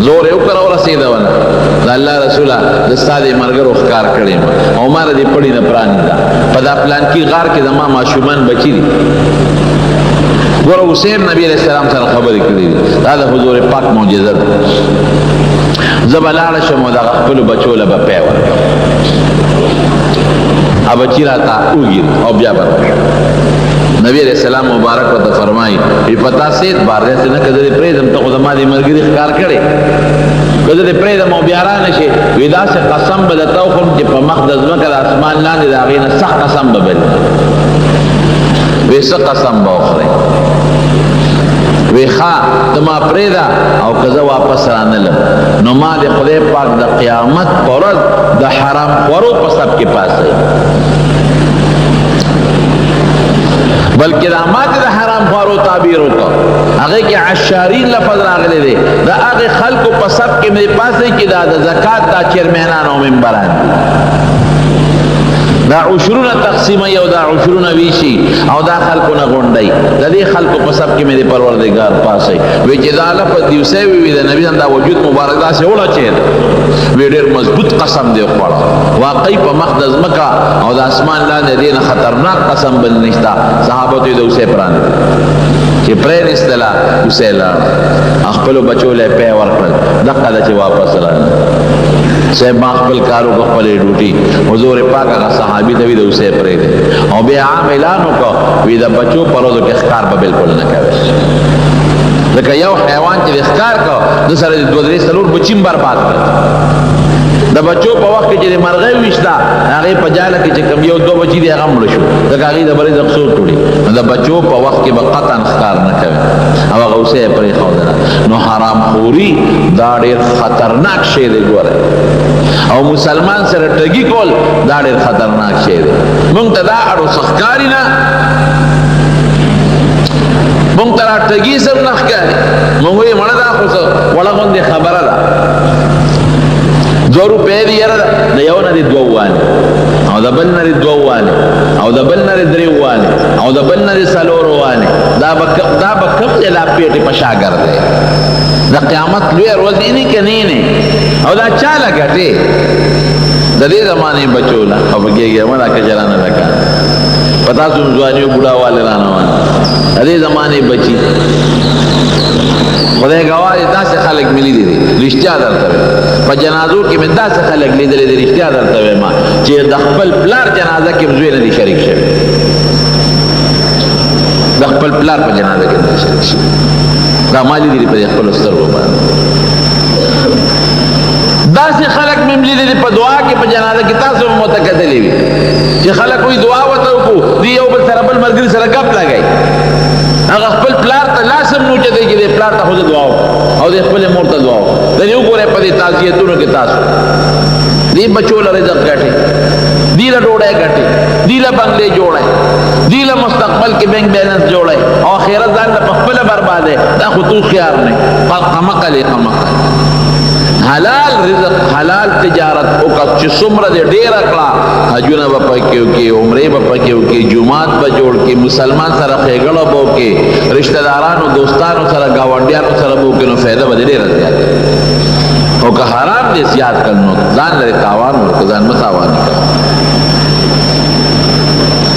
زور یو کړه ورسېده ونه د الله رسوله د ساده مرګرو ښکار کړي او مار دې پړې نه پرانیدا په دا پلان کې غار کې د ما ماشومان بچی دي ګوره حسین نبی علیہ السلام سره خبرې کړې دا د حضور پاک معجزه ده زبلاله شمو د خپل بچو له په اب چیراتا اوگیر او بیا برش نبی علیہ السلام مبارک و فرمائی ای پتا سید بار رہتے نا کدر پریدم تا خود ما دی مرگری خکار کرے کدر پریدم او بیارا نشے ویدا سے قسم بدتاو خم چی پا مخدز مکر اسمان لاندی دا غینا سخ قسم ببل ویسا قسم با اخرے وی خوا دما پریدا او کزا واپس رانلم نو ما دی خدای پاک دا قیامت پرد دا حرام خورو پا سب کے پاس ہے بلکہ دا ما دی دا حرام خورو تعبیر ہوتا اگه که عشارین لفظ راغلے دے دا اگه خلقو پا سب کے میرے پاس ہے کہ دا زکاة دا چرمینان و منبران دا عشرون تقسیمه او دا عشرون ویشی او دا خلقونه غونډي د دې خلقو په سب کې مې پروردگار پاسه وی چې دا لفظ دیوسه وی د نبی دا وجود مبارک دا سه ولا چیر وی ډېر مضبوط قسم دی خپل واقعي په مقدس مکه او د اسمان لاندې دین خطرناک قسم بل نشتا صحابه ته دوسه پران چې پرې نستلا وسلا خپل بچو له په ورکړل دغه د چې واپس راځي صاحب ما خپل کارو کو خپل ډوټي حضور پاک هغه صحابي دوی دوسه پرې دي او بیا عام اعلان وکړ وی دا بچو پروزو کې ښکار به بالکل نه کوي لکه یو حیوان چې ښکار کو د سره د دوه درې سلور بچیم برباد کړ د بچو په وخت کې چې مرغۍ وشتا هغه په جاله کې چې کم یو دوه بچی دی هغه مړ شو دا هغه د بری د قصور ټوړي د بچو په وخت کې به قطعا ښکار نه کوي او هغه اوسه پرې خوندره نو حرام خوري دا ډېر خطرناک شی دی ګوره او مسلمان سره ټګي کول دا ډېر خطرناک شی دی مونږ ته دا اړو سخکاری نه مونږ ته ټګي سم نه ښکاري مونږ یې مړه دا خو وړه غوندې خبره ده 2 روپے دی یاره د یو نه دی 2 وانه او د بل نه دی 2 وانه او د بل نه دی 3 وانه او د بل نه دی 4 وانه دا بکم لا پیټه پشاګر دی د قیامت لوی ورځ دی کني نه او دا چا لګټي د دې زمانه بچولا او بګيږي مړه کجرانه لګا پتا سو ځوانيو بوډا والے رانه د دې زمانه بچي خدای گواهی داسې خلک ملي دي رښتیا درته په جنازو کې مې داسې خلک لیدلې دي رښتیا درته ما چې د خپل پلار جنازه کې زوی نه دي شریک شوی د خپل پلار په جنازه کې نه شریک شوی دا مالي دي په خپل سترګو باندې داسې خلک مې لیدلې په دعا کې په جنازه کې تاسو متکدلې وي چې خلک وي دعا وته وکړو دی یو بل سره بل مرګري سره غپ لګای هغه خپل پلار ته لازم نو چې دی چې پلار ته خو دعا او د خپل مور ته دعا د یو ګوره په دې تعزیتونو کې تاسو دی بچو له رزق غټي دی له ډوډۍ غټي دی له بنگلې جوړای دی له مستقبل کې بینک بیلانس جوړای او اخرت ځان په خپل برباده دا خو تو خيار نه قمقل حلال رزق حلال تجارت او کا چې څومره دې ډیر کړه حجونه په پکيو کې عمره په پکيو کې جمعات په جوړ کې مسلمان سره خېګړه بو کې رشتہ دارانو دوستانو سره گاونډیانو سره بو کې نو فائدہ به ډیر زیات او که حرام دې زیات کړنو ځان لري تاوان ورکو ځان متاوان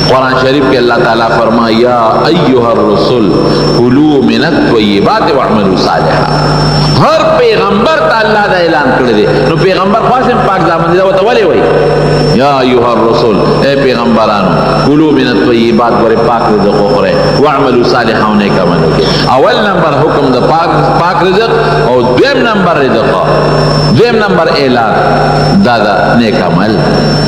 قرآن شریف کے اللہ تعالیٰ فرمایا یا ایوہ الرسول کلوا من الطیبات واعملوا صالحا ہر پیغمبر تا اللہ دا اعلان کردے نو پیغمبر خواستم پاک دامن دا ولی وی یا ایها الرسول اے پیغمبرانو کلوا من الطیبات ور پاک رزق خورئ واعملوا صالحا نیک عمل وکړئ. اول نمبر حکم د پاک رزق او دویم نمبر رزق دویم نمبر اعلان دا نیک عمل.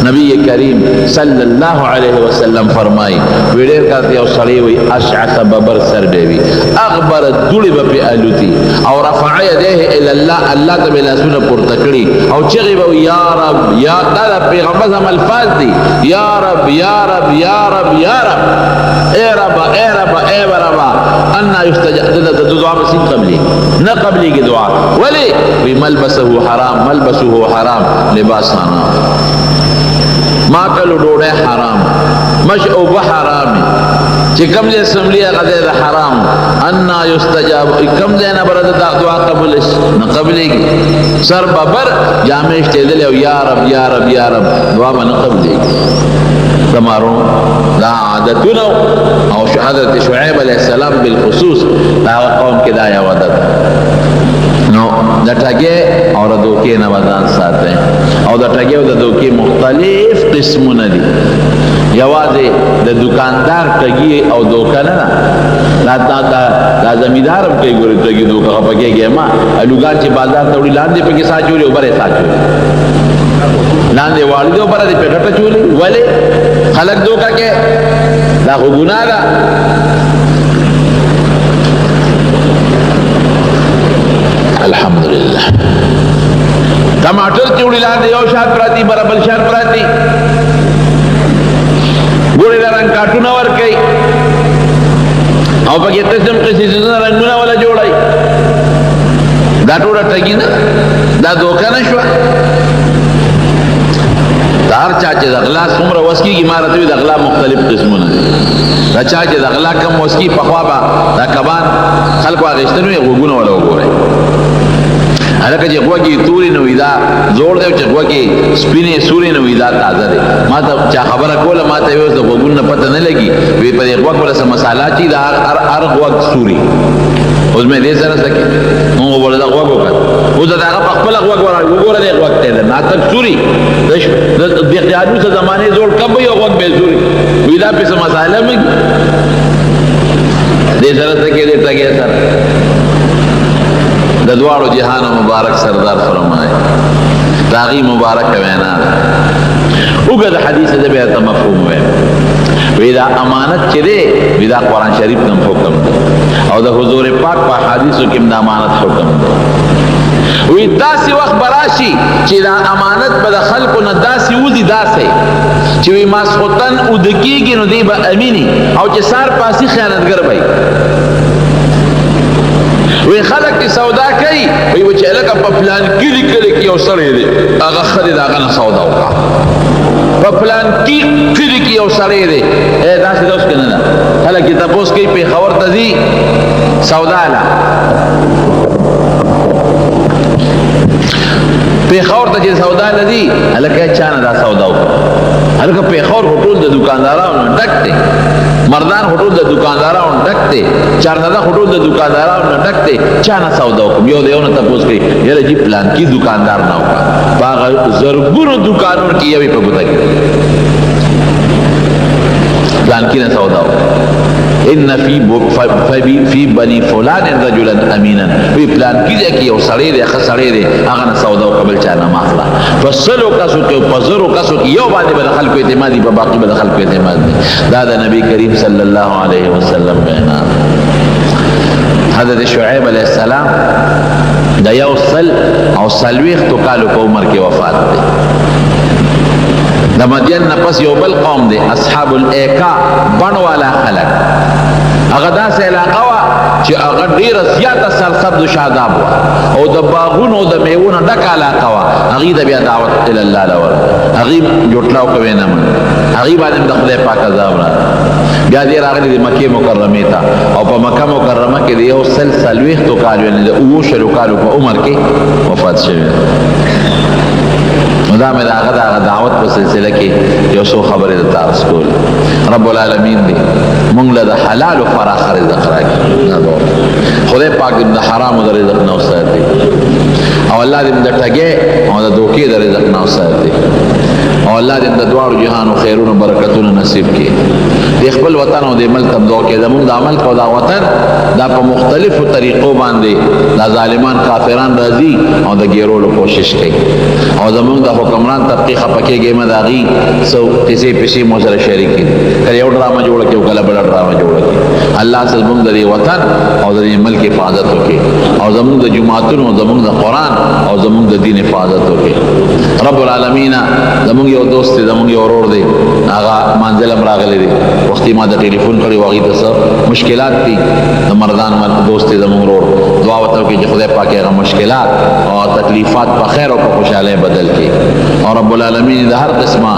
نبی کریم صلی اللہ علیہ وسلم فرمائی ویډیر کاته یو سړی وي اشعث ببر سر دی اخبر دوړي په الوتی او رفع يديه الى الله الله ته لاسونه پورته کړي او چغي به یا رب یا دا پیغمبر هم الفاظ دي یا رب یا رب یا رب یا رب اے رب اے رب اے رب ان یستجاب د دعا مسین قبلی نه قبلی کی دعا ولی ملبسه حرام ملبسه حرام لباس حرام ماکل ډوډۍ حرام مشعوب حرام چې کوم ځای سملی هغه ځای حرام ان یستجاب کوم ځای نه بر د دعا قبول نه قبلېږي سر ببر جامې شتېدل او یا رب یا رب یا رب دعا باندې قبلېږي. تمارو دا عادتونه او حضرت شعیب علیہ السلام بالخصوص دا قوم کې دا یو عادت نو د ټګي او د دوکې نه وځان ساتي او د ټګي او د دوکې مختلف قسمونه دي. یوازې د دکاندار ټګي او دوکه نه دا زمیدار هم کوي ګورې ټګي دوکه پکېږي ما الوګان چې بازار ته وړي لاندې پکې ساچوري او بره ساچوري لاندې واړي دو بره دې پټه چولي ولې خلک دوکه کې دا خو ګناه ده. الحمدللہ ٹماٹر چوڑی لاندے یو شاد پراتی برابل شاد پراتی گوڑی لرنگ کارٹونا ورکی او پاکی قسم قسم رنگونا والا جوڑائی دا ٹوڑا ٹگی نا دا دوکا نشوا دار چاچے دغلا سمر وسکی کی مارتوی دغلا مختلف قسمونا دا چاچے دغلا کم وسکی پخوابا دا کبان خلقو آغشتنوی غوگونا والا وگورائی هلکه چې غوږی توري نو دا زوړ دی چې غوږی سپینې سوري نو دا تازه دی. ما ته چا خبره کوله ما ته یو څه غوږونه پته نه لګي وی په غوږ ولا سم مساله چې دا هر غوږ سوري اوس مې دې سره سکه نو ولا دا غوږ وکړ او دا هغه خپل غوږ وګوره دی غوږ ته نه تک سوري د اختیارو څه زمانه زوړ کب یو غوږ به سوري وی دا په سم مساله مې دې سره سکه دې ټګه سره د دوارو جهان مبارک سردار فرمائے داغی مبارک وینا اوگد حدیث دے بیتا مفہوم وے ویدہ امانت چرے ویدہ قرآن شریف نم حکم دے او دا حضور پاک پا حدیثو کم دا امانت حکم دے ویدہ سی وقت براشی چی دا امانت با خلقو نداسی وزی داسے چی وی ماسخوتن ادکی گی نو دی با امینی او چی سار پاسی خیانتگر بھائی وی خلق کی سودا کئی وی وچی علکا پا پلان کلی کلی کی او سڑی دی اگا خرید آگا نا سودا ہوگا پا پلان کلی کی او سڑی دی اے دا سی دوست کننا خلق کی تپوس کئی پی خور تزی سودا لا پی خور تجی سودا لدی علکا چانا دا سودا ہوگا علکا پی خور حطول دا دکانداراؤن ڈکتے مردان خطول دا دکانداراؤن ڈکتے چارندا خطول دا دکانداراؤن ڈکتے چانا سودا ہوکم یو دیونا تپوس کئی یلا جی پلان کی دکاندار نہ ہوگا باغ زرگون دکانون کی یوی پا گتا گئی پلان کی نہ سودا ہوگا ان فی بنی فلان رجلا امینا وی پلان کی دے کی او سڑے دے خسڑے دے آغا نہ سودا و قبل چانا ماخلا فصلو کسو کی پزرو کسو کی یو بادی بدخل کو اعتمادی پا باقی بدخل کو اعتماد دی دادا نبی کریم صلی اللہ علیہ وسلم بہنا حضرت شعیب علیہ السلام دا یو سل او سلویخ تو کالو کو عمر کے وفات دے دا مدین نپس یو بل قوم دے اصحاب الایکا بن والا خلق اغدا سے علاقہ وا چی اغا دیر زیادہ سرسبد شاداب وا او دا باغون او دا میون ڈک علاقہ وا اغی دا بیا دعوت الاللہ لور اغی جوٹلاو کوئی نمن اغی بادم دا خدای پاک عذاب را بیا دیر آغلی دی مکی مکرمی تا او پا مکہ مکرمہ کے دیو سلویخ تو کالو یعنی دا اوو شلو کالو پا عمر کے وفات شوی دا میں دا دعوت پر سلسلہ کی یو سو خبر دا تارس کول رب العالمین دی منگل دا حلال و فراخ رزق راکی خدای پاک دا حرام دا رزق نو ساتی او اللہ دی دا ٹگے او دا دوکی دا رزق نو ساتی او الله دې د دواړو جهانو خیرونه برکتونه نصیب کړي. د خپل وطن او د ملک هم دعا کوي زموږ د ملک او د وطن دا په مختلفو طریقو باندې دا ظالمان کافران راځي او د ګیرولو کوشش کوي او زموږ د حکمران طبقه خپکیږي مداغي سو کسی پیسې مو سره شریک دي کله یو ډرامه جوړه کوي کله بل ډرامه جوړه کوي. الله زموږ د وطن او د ملک حفاظت وکړي او زموږ د جماعتونو زموږ د قران او زموږ د دین حفاظت وکړي. رب العالمین زموږ یو دوست زموږ یو ورور دی هغه منزل راغلی دی وختي ما د ټلیفون کړی واغې ته مشکلات دي د مردان دوست زموږ ورور دعا وته کې چې خدای پاک هغه مشکلات او تکلیفات په خیر او په خوشاله بدل کړي او رب العالمین د هر قسمه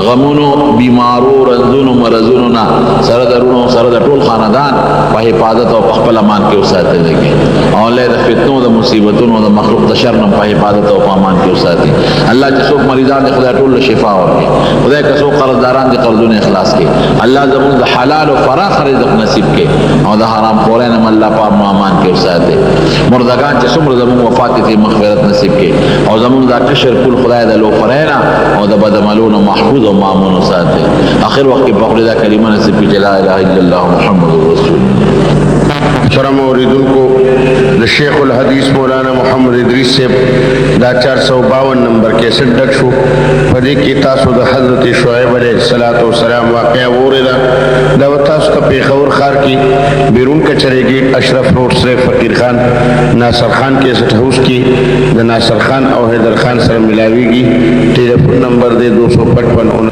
غمونو بیمارو رنځونو مرزونو نه سره درونو سره د ټول خاندان په حفاظت او په خپل امان کې وساتل کېږي او له فتنو د مصیبتونو د مخلوق د شر نه په حفاظت او په امان کې وساتي. الله چې څوک مریضان دي خدای ټول شفا ورکړي خدای که څوک قرضداران دي قرضونه اخلاص کړي الله زموږ د حلال او فراخ رزق نصیب کړي او د حرام خورانه الله په امان کې وساتي. مردگان چې څومره زموږ وفات دي مغفرت نصیب کړي او زموږ د کشر کول خدای د لو فرینا او د بدعملونو محفوظ او مامون وساتي. اخر وخت په خپل دا کلمه نصیب کړي لا اله الا الله محمد رسول محترم اوریدونکو د شیخ الحدیث مولانا محمد ادریس صاحب دا 452 نمبر کیسټ ډک شو په دې کې تاسو د حضرت شعیب علیه السلام واقعه وریدا دا تاسو ته پیښور ښار کې بیرون کچریږي اشرف روډ سره فقیر خان ناصر خان کیسټ هاوس کې د ناصر خان او حیدر خان سره ملاويږي. ټلیفون نمبر دی 255.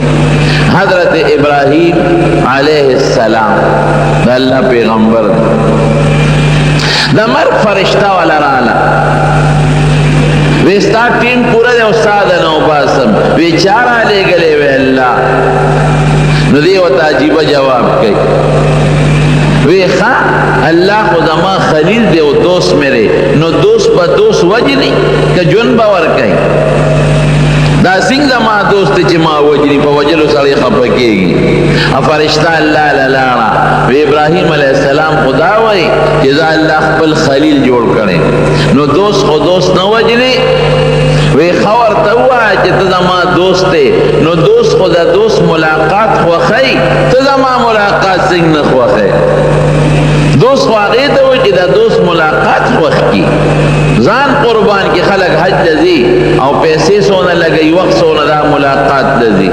حضرت ابراہیم علیہ السلام د الله پیغمبر د مرګ فرشتہ ولا رااله وستا ټیم پورا د استاد نو باسم بیچارہ لے گلے وی الله نو دی وتا عجیب جواب کوي وی خا الله خدا ما خلیل دی او دوست میرے نو دوست په دوست وجنی که جون باور کوي دا څنګه ما دوست چې ما وجنی په وجلو سړی خپکیږي فرشتہ الله لالا وی ابراهیم علیہ السلام خدا وای چې دا الله خپل خلیل جوړ کړي نو دوست خو دوست نه وجنی وی خبر ته وای چې ته ما دوست دی نو دوست خو دا دوست ملاقات خوخی ته ما ملاقات څنګه خوخی دوست واغې ته وای چې دا دوست ملاقات خوخ کی ځان قربان کې خلک حج لذي او پیسې سونه لګي وخت سونه دا ملاقات لذي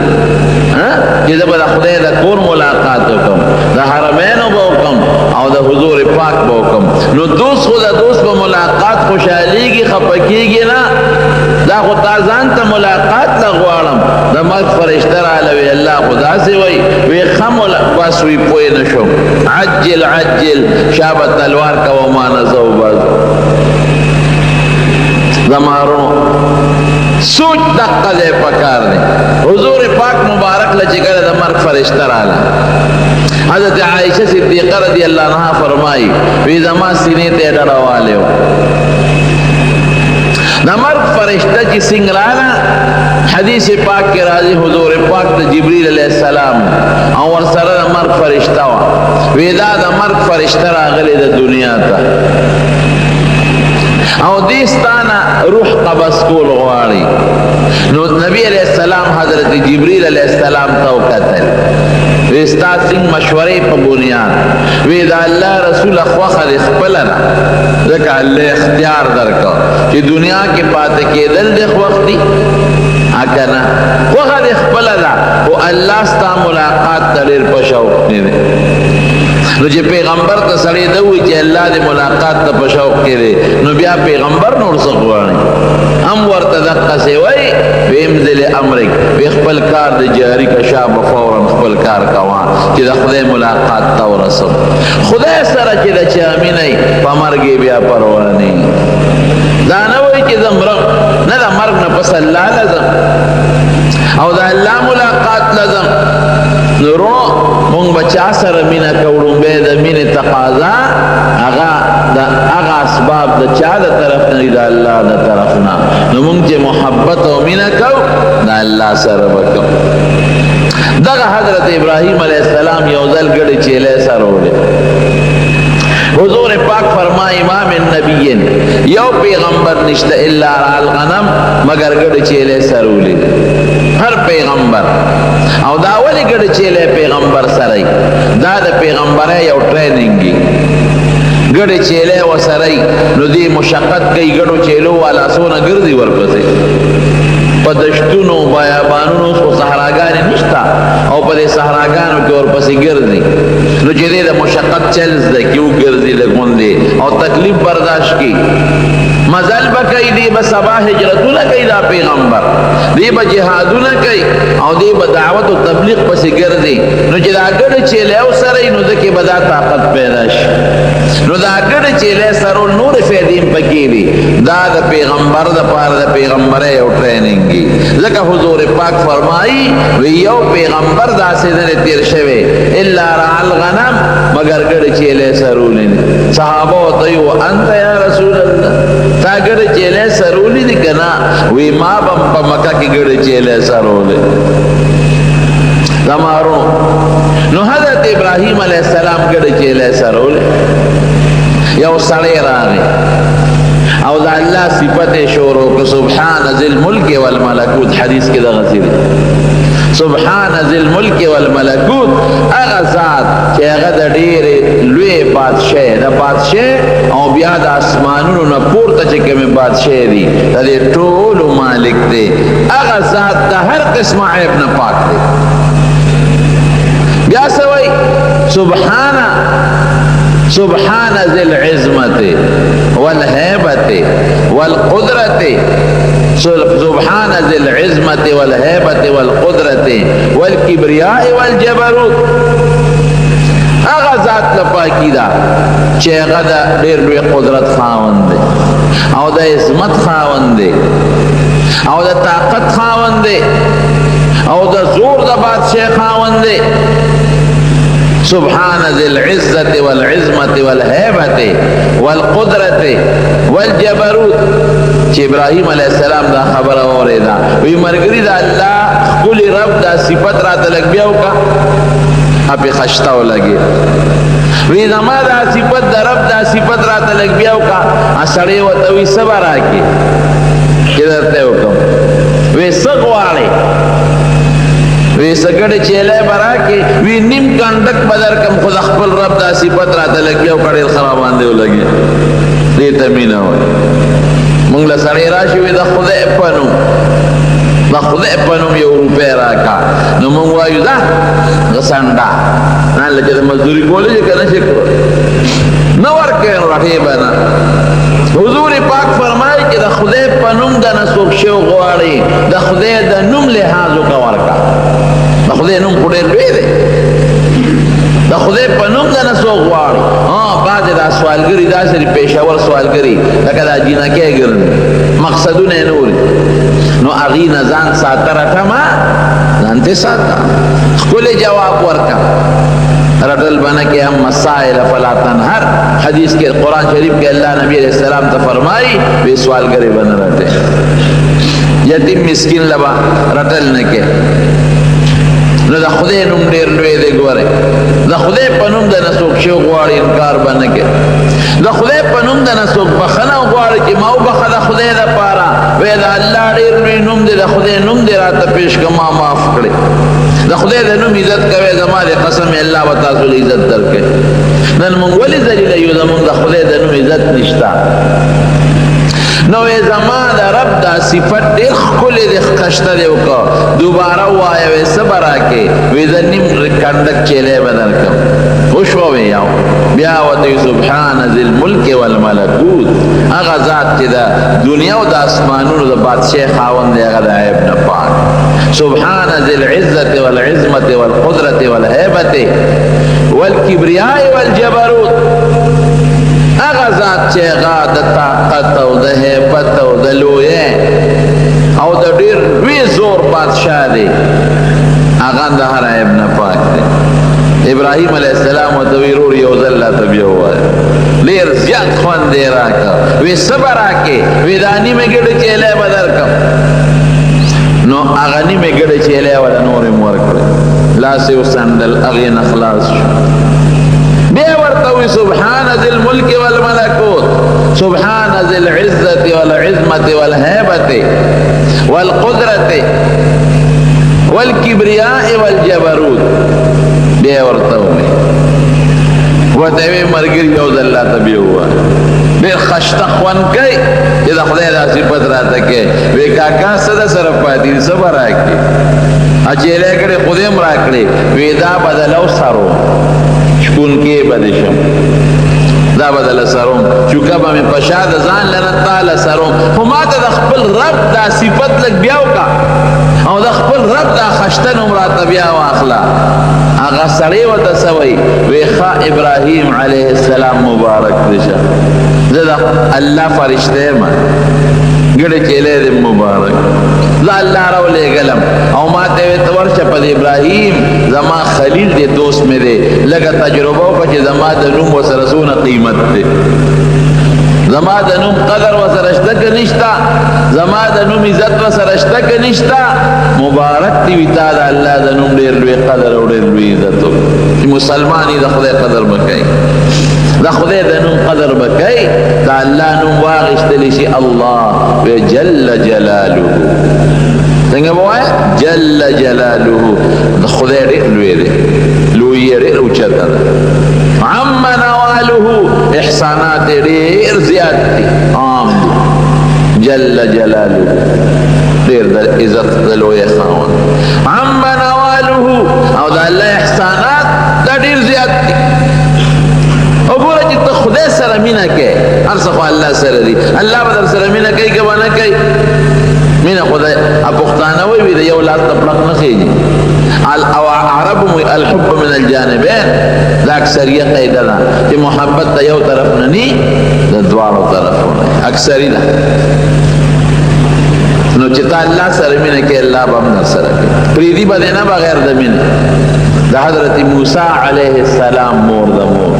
ها چې دا به خدای دا کور ملاقات وکم دا حرمین وکم او دا حضور پاک وکم نو دوست خدا دوست په ملاقات خوشاليږي خپکیږي نه دا خو تازان ته ملاقات لغواړم دا مرګ فرشتہ علی الله خدا سي وي خمل بس وي پوي نشو عجل عجل شابت تلوار کا وما نزو باز زمارو سوچ دقه دې پکار نه حضور پاک مبارک لچګل د مرګ فرشتہ رااله. حضرت عائشہ صدیقہ رضی اللہ عنہا فرمائی وی زما سینے ته ډړواله د مرګ فرشتہ چې څنګه رااله حدیث پاک کې راځي حضور پاک ته جبرئیل علیہ السلام او ور سره د مرګ فرشتہ وی دا د مرګ فرشتہ راغلی د دنیا ته او دیستانا روح قبض کول غواړي نو نبی علیہ السلام حضرت جبرئیل علیہ السلام ته وکتل وستا څنګه مشورې په بنیاد وی دا الله رسول اخوخه خپلنا ځکه الله اختیار درکو چې دنیا کې پاتې کېدل د وختي اګنا خوخه خپلنا او الله ستا ملاقات تلر په شوق نه نو چې پیغمبر ته سړی دوی چې الله دې ملاقات ته په شوق کړي نو بیا پیغمبر نور څه غواړي هم ورته دقه سی وای ویمذل امرک وی خپل کار د جاری کا شاب فورا خپل کار کوا چې د خدای ملاقات ته ورسم خدای سره چې د چامینای په مرګ بیا پروا نه دا نه وای چې زمرغ نه د مرګ نه پس الله لازم او د الله ملاقات لازم نورو مونږ بچا سره مینا کوړو به د مینې تقاضا هغه اسباب د چا د طرف نه د الله د طرف نه نو مونږ چې محبت او مینا کو د الله سره وکړو. دغه حضرت ابراهیم علیه السلام یو ځل ګړې چیلې سره وړي حضور پاک فرمائے امام النبیین یو پیغمبر نشتا الا رعا الغنم مگر گڑ چیلے سرولی ہر پیغمبر او دا ولی گڑ چیلے پیغمبر سرائی دا پیغمبر ہے یو ٹریننگی گڑ چیلے و سرائی نو دی مشقت کئی گڑو چیلو والا سونا گردی ورپسے پا دشتونو بیابانونو سو صحراگانی نشتا او پا دی صحراگانو کی ورپسی گردی نو چی دی دا مشقت چلز دا کیو گردی لگون دی او تکلیف برداشت کی مزل با کئی دی با سبا حجرتو لکئی دا پیغمبر دی با جہادو لکئی او دی با دعوت و تبلیغ پسی گردی نو چی دا گڑ چیلے او سرائی نو دکی با دا طاقت پیداش نو دا گڑ چیلے سرو نور فیدیم پکیلی دا دا پیغمبر دا پار دا پیغمبر ہے او ٹریننگی لکہ حضور پاک فرمائی وی یو پیغمبر دا سیدن تیر شوے الا رعا الغنم مگر گڑ چیلے سرولین صحابہ تیو انت یا رسول اللہ تا گڑ چیلے سرولی دی کنا وی ما بم پا مکہ کی گڑ چیلے سرولی تمارو نو حضرت ابراہیم علیہ السلام گڑ چیلے سرولی یو سڑے رانے او دا اللہ صفت شورو کہ سبحان ذی الملک والملکوت حدیث کی دا غزیر سبحان ذی الملک والملکوت اغزاد چه اغد دیر لوی بادشاہ دا بادشاہ او بیا دا اسمانونو نا پورتا چکے میں بادشاہ دی دا دی طول مالک دے اغزاد دا ہر قسم عیب نا پاک دے بیا سوئی سبحان ذی العظمت والہیبت والقدرت سبحان ذی العظمت والہیبت والقدرت والکبریاء والجبروت اغا ذات لپاکی دا چه اغا دا دیر لوی قدرت خاون دے او دا عظمت خاون دے او دا طاقت خاون دے او دا زور دا بادشاہ خاون دے سبحان ذی العزت والعظمت والہیبت والقدرت والجبروت چی ابراہیم علیہ السلام دا خبر آورے دا وی مرگری دا اللہ کلی رب دا صفت رات لگ بیاو کا اپی خشتاو لگے وی زما دا صفت دا رب دا صفت رات لگ بیاو کا اسڑے و توی سبا راکی کدھر تے حکم وی سگوارے وی سگڑ چیلے برا کے وی نیم کندک بدر کم خود اخبر رب دا صفت راتا لگیا و کڑی خرابان دیو لگیا دیتا مینہ ہوئی منگل سڑی راشی وی دا خود پنم یو روپے راکا نو منگو آئیو دا غسانڈا نان لچے دا مزدوری بولے جے کنا شکر نور کین رٹے بنا حضور پاک فرمائی کہ دا خدای پنم دا نسوک شو غواری دا خدای دا نم لحاظو کا ورکا دا خدای نم پڑے لوی دے دا خدای پنم دا نسوک غواری بعد دا سوالگری دا سری پیشاور سوالگری لکہ دا جینا کیا گرن مقصدو نے نوری نو اغی نزان ساتا رکھا ما زانتے ساتا کل جواب ورکا رٹل بنا کہ ہم مسائل فلا تنہر حدیث کے قرآن شریف کے اللہ نبی علیہ السلام تا فرمائی بے سوال کرے بنا رہتے یتیم مسکین لبا رٹل نکے نو دا خدای نم دیر لوی دے گوارے دا خدای پنم دا نسوک شو گواری انکار بنکے دا خدای پنم دا نسوک بخنا گواری چی ماو بخا دا خدای دا پارا وی دا اللہ دیر لوی نم دے دا خدای نم دے راتا پیش کما معاف کرے دا خدای دا نم عزت کوئے زمارے قسم اللہ بتاسو لی عزت در کے نن منگولی زلیل ایو زمان دا خدای دا نم عزت نشتا نو زمان دا رب دا صفت دیخ کلی دیخ کشتا دیو کا دوبارہ وایا وی سبر آکے وی دا نیم کندک چیلے بدل کم خوشو وی یاو بیاوتی سبحان ذی الملک والملکوت اغا ذات چی دا دنیا و دا اسمانون دا بادشاہ خاون دے اغا دا عیب نپاک سبحان ذی العزت والعظمت والقدرت والحیبت والکبریاء والجبروت اغا ذات چه اغا دا طاقت او دا حیبت او دا لویه او دا دیر وی زور بادشاہ دے اغا دا ہر عیب نپاک دے ابراہیم علیہ السلام و دویرور یوزل لا تبیہ ہوا ہے لیر زیاد خوان دے راکا وی صبر آکے وی دانی میں گڑ چیلے بدر کم نو اغنی میں گڑ چیلے والا نور مور کرے لا سے سندل اغین اخلاص شو بے ورطا وی سبحان ذی الملک والملکوت، سبحان ذی العزت والعظمت والهیبت والقدرت والکبریاء والجبروت. بیا ورته وی وته وی مرګری یو ځل الله تبي هوا ډېر خشته خوان کوي چې د خدای د صفات راته کې وی کاکا صدا سره پاتې صبر راکړي اچېلې کړي خدای هم راکړي وی دا بدلو سرو شکون کې بدشم دا بدل سروم چوکا به مې پشاد ځان لره تعالی سروم خو ما ته د خپل رب دا صفت لګ بیاو کا او د خپل رب دا خشته نمرات بیا واخلا هغه سړی وته سوی وی خا ابراهیم علیه السلام مبارک دشه زدا الله فرشته ما ګړې چيله دې مبارک لا الله راولې غلم او ما ته تور چپ ابراهیم زما خلیل دې دوست مې دې لګه تجربه او چې زما د نوم وسره سونه قیمت دې زما د نوم قدر وسره شته نشتا زما د نوم عزت وسره شته نشتا مبارک دې وتا د الله د نوم ډېر لوی قدر او ډېر لوی عزت چې مسلمانې د خدای قدر وکړي دا خدای د نوم قدر وکړي دا الله نوم واغشتل شي الله جل جلاله څنګه وای جل جلاله دا خدای ډېر لوی دی لوی ډېر اوچته ده عم نواله احسانات ډېر زیات دي عام جل جلاله ډېر د عزت د لوی خاوند عم نواله او دا الله احسانات دا ډېر زیات دي وګوره چې ته خدای سره مینه کې هر څه خو الله سره دي الله به در سره مینه کوي که به نه کوي مینه خدای پښتانه وایي د یو لاس ته پړق نه خېږي او عرب الحب من الجانبین دا اکثریت قاعده ده چې محبت د یو طرف نه ني د دواړو طرفونو اکثری ده نو چې تا الله سره مینه کې الله به هم در سره کوي پریدي به نه بغیر د مینه د حضرت موسی علیه السلام مور د مور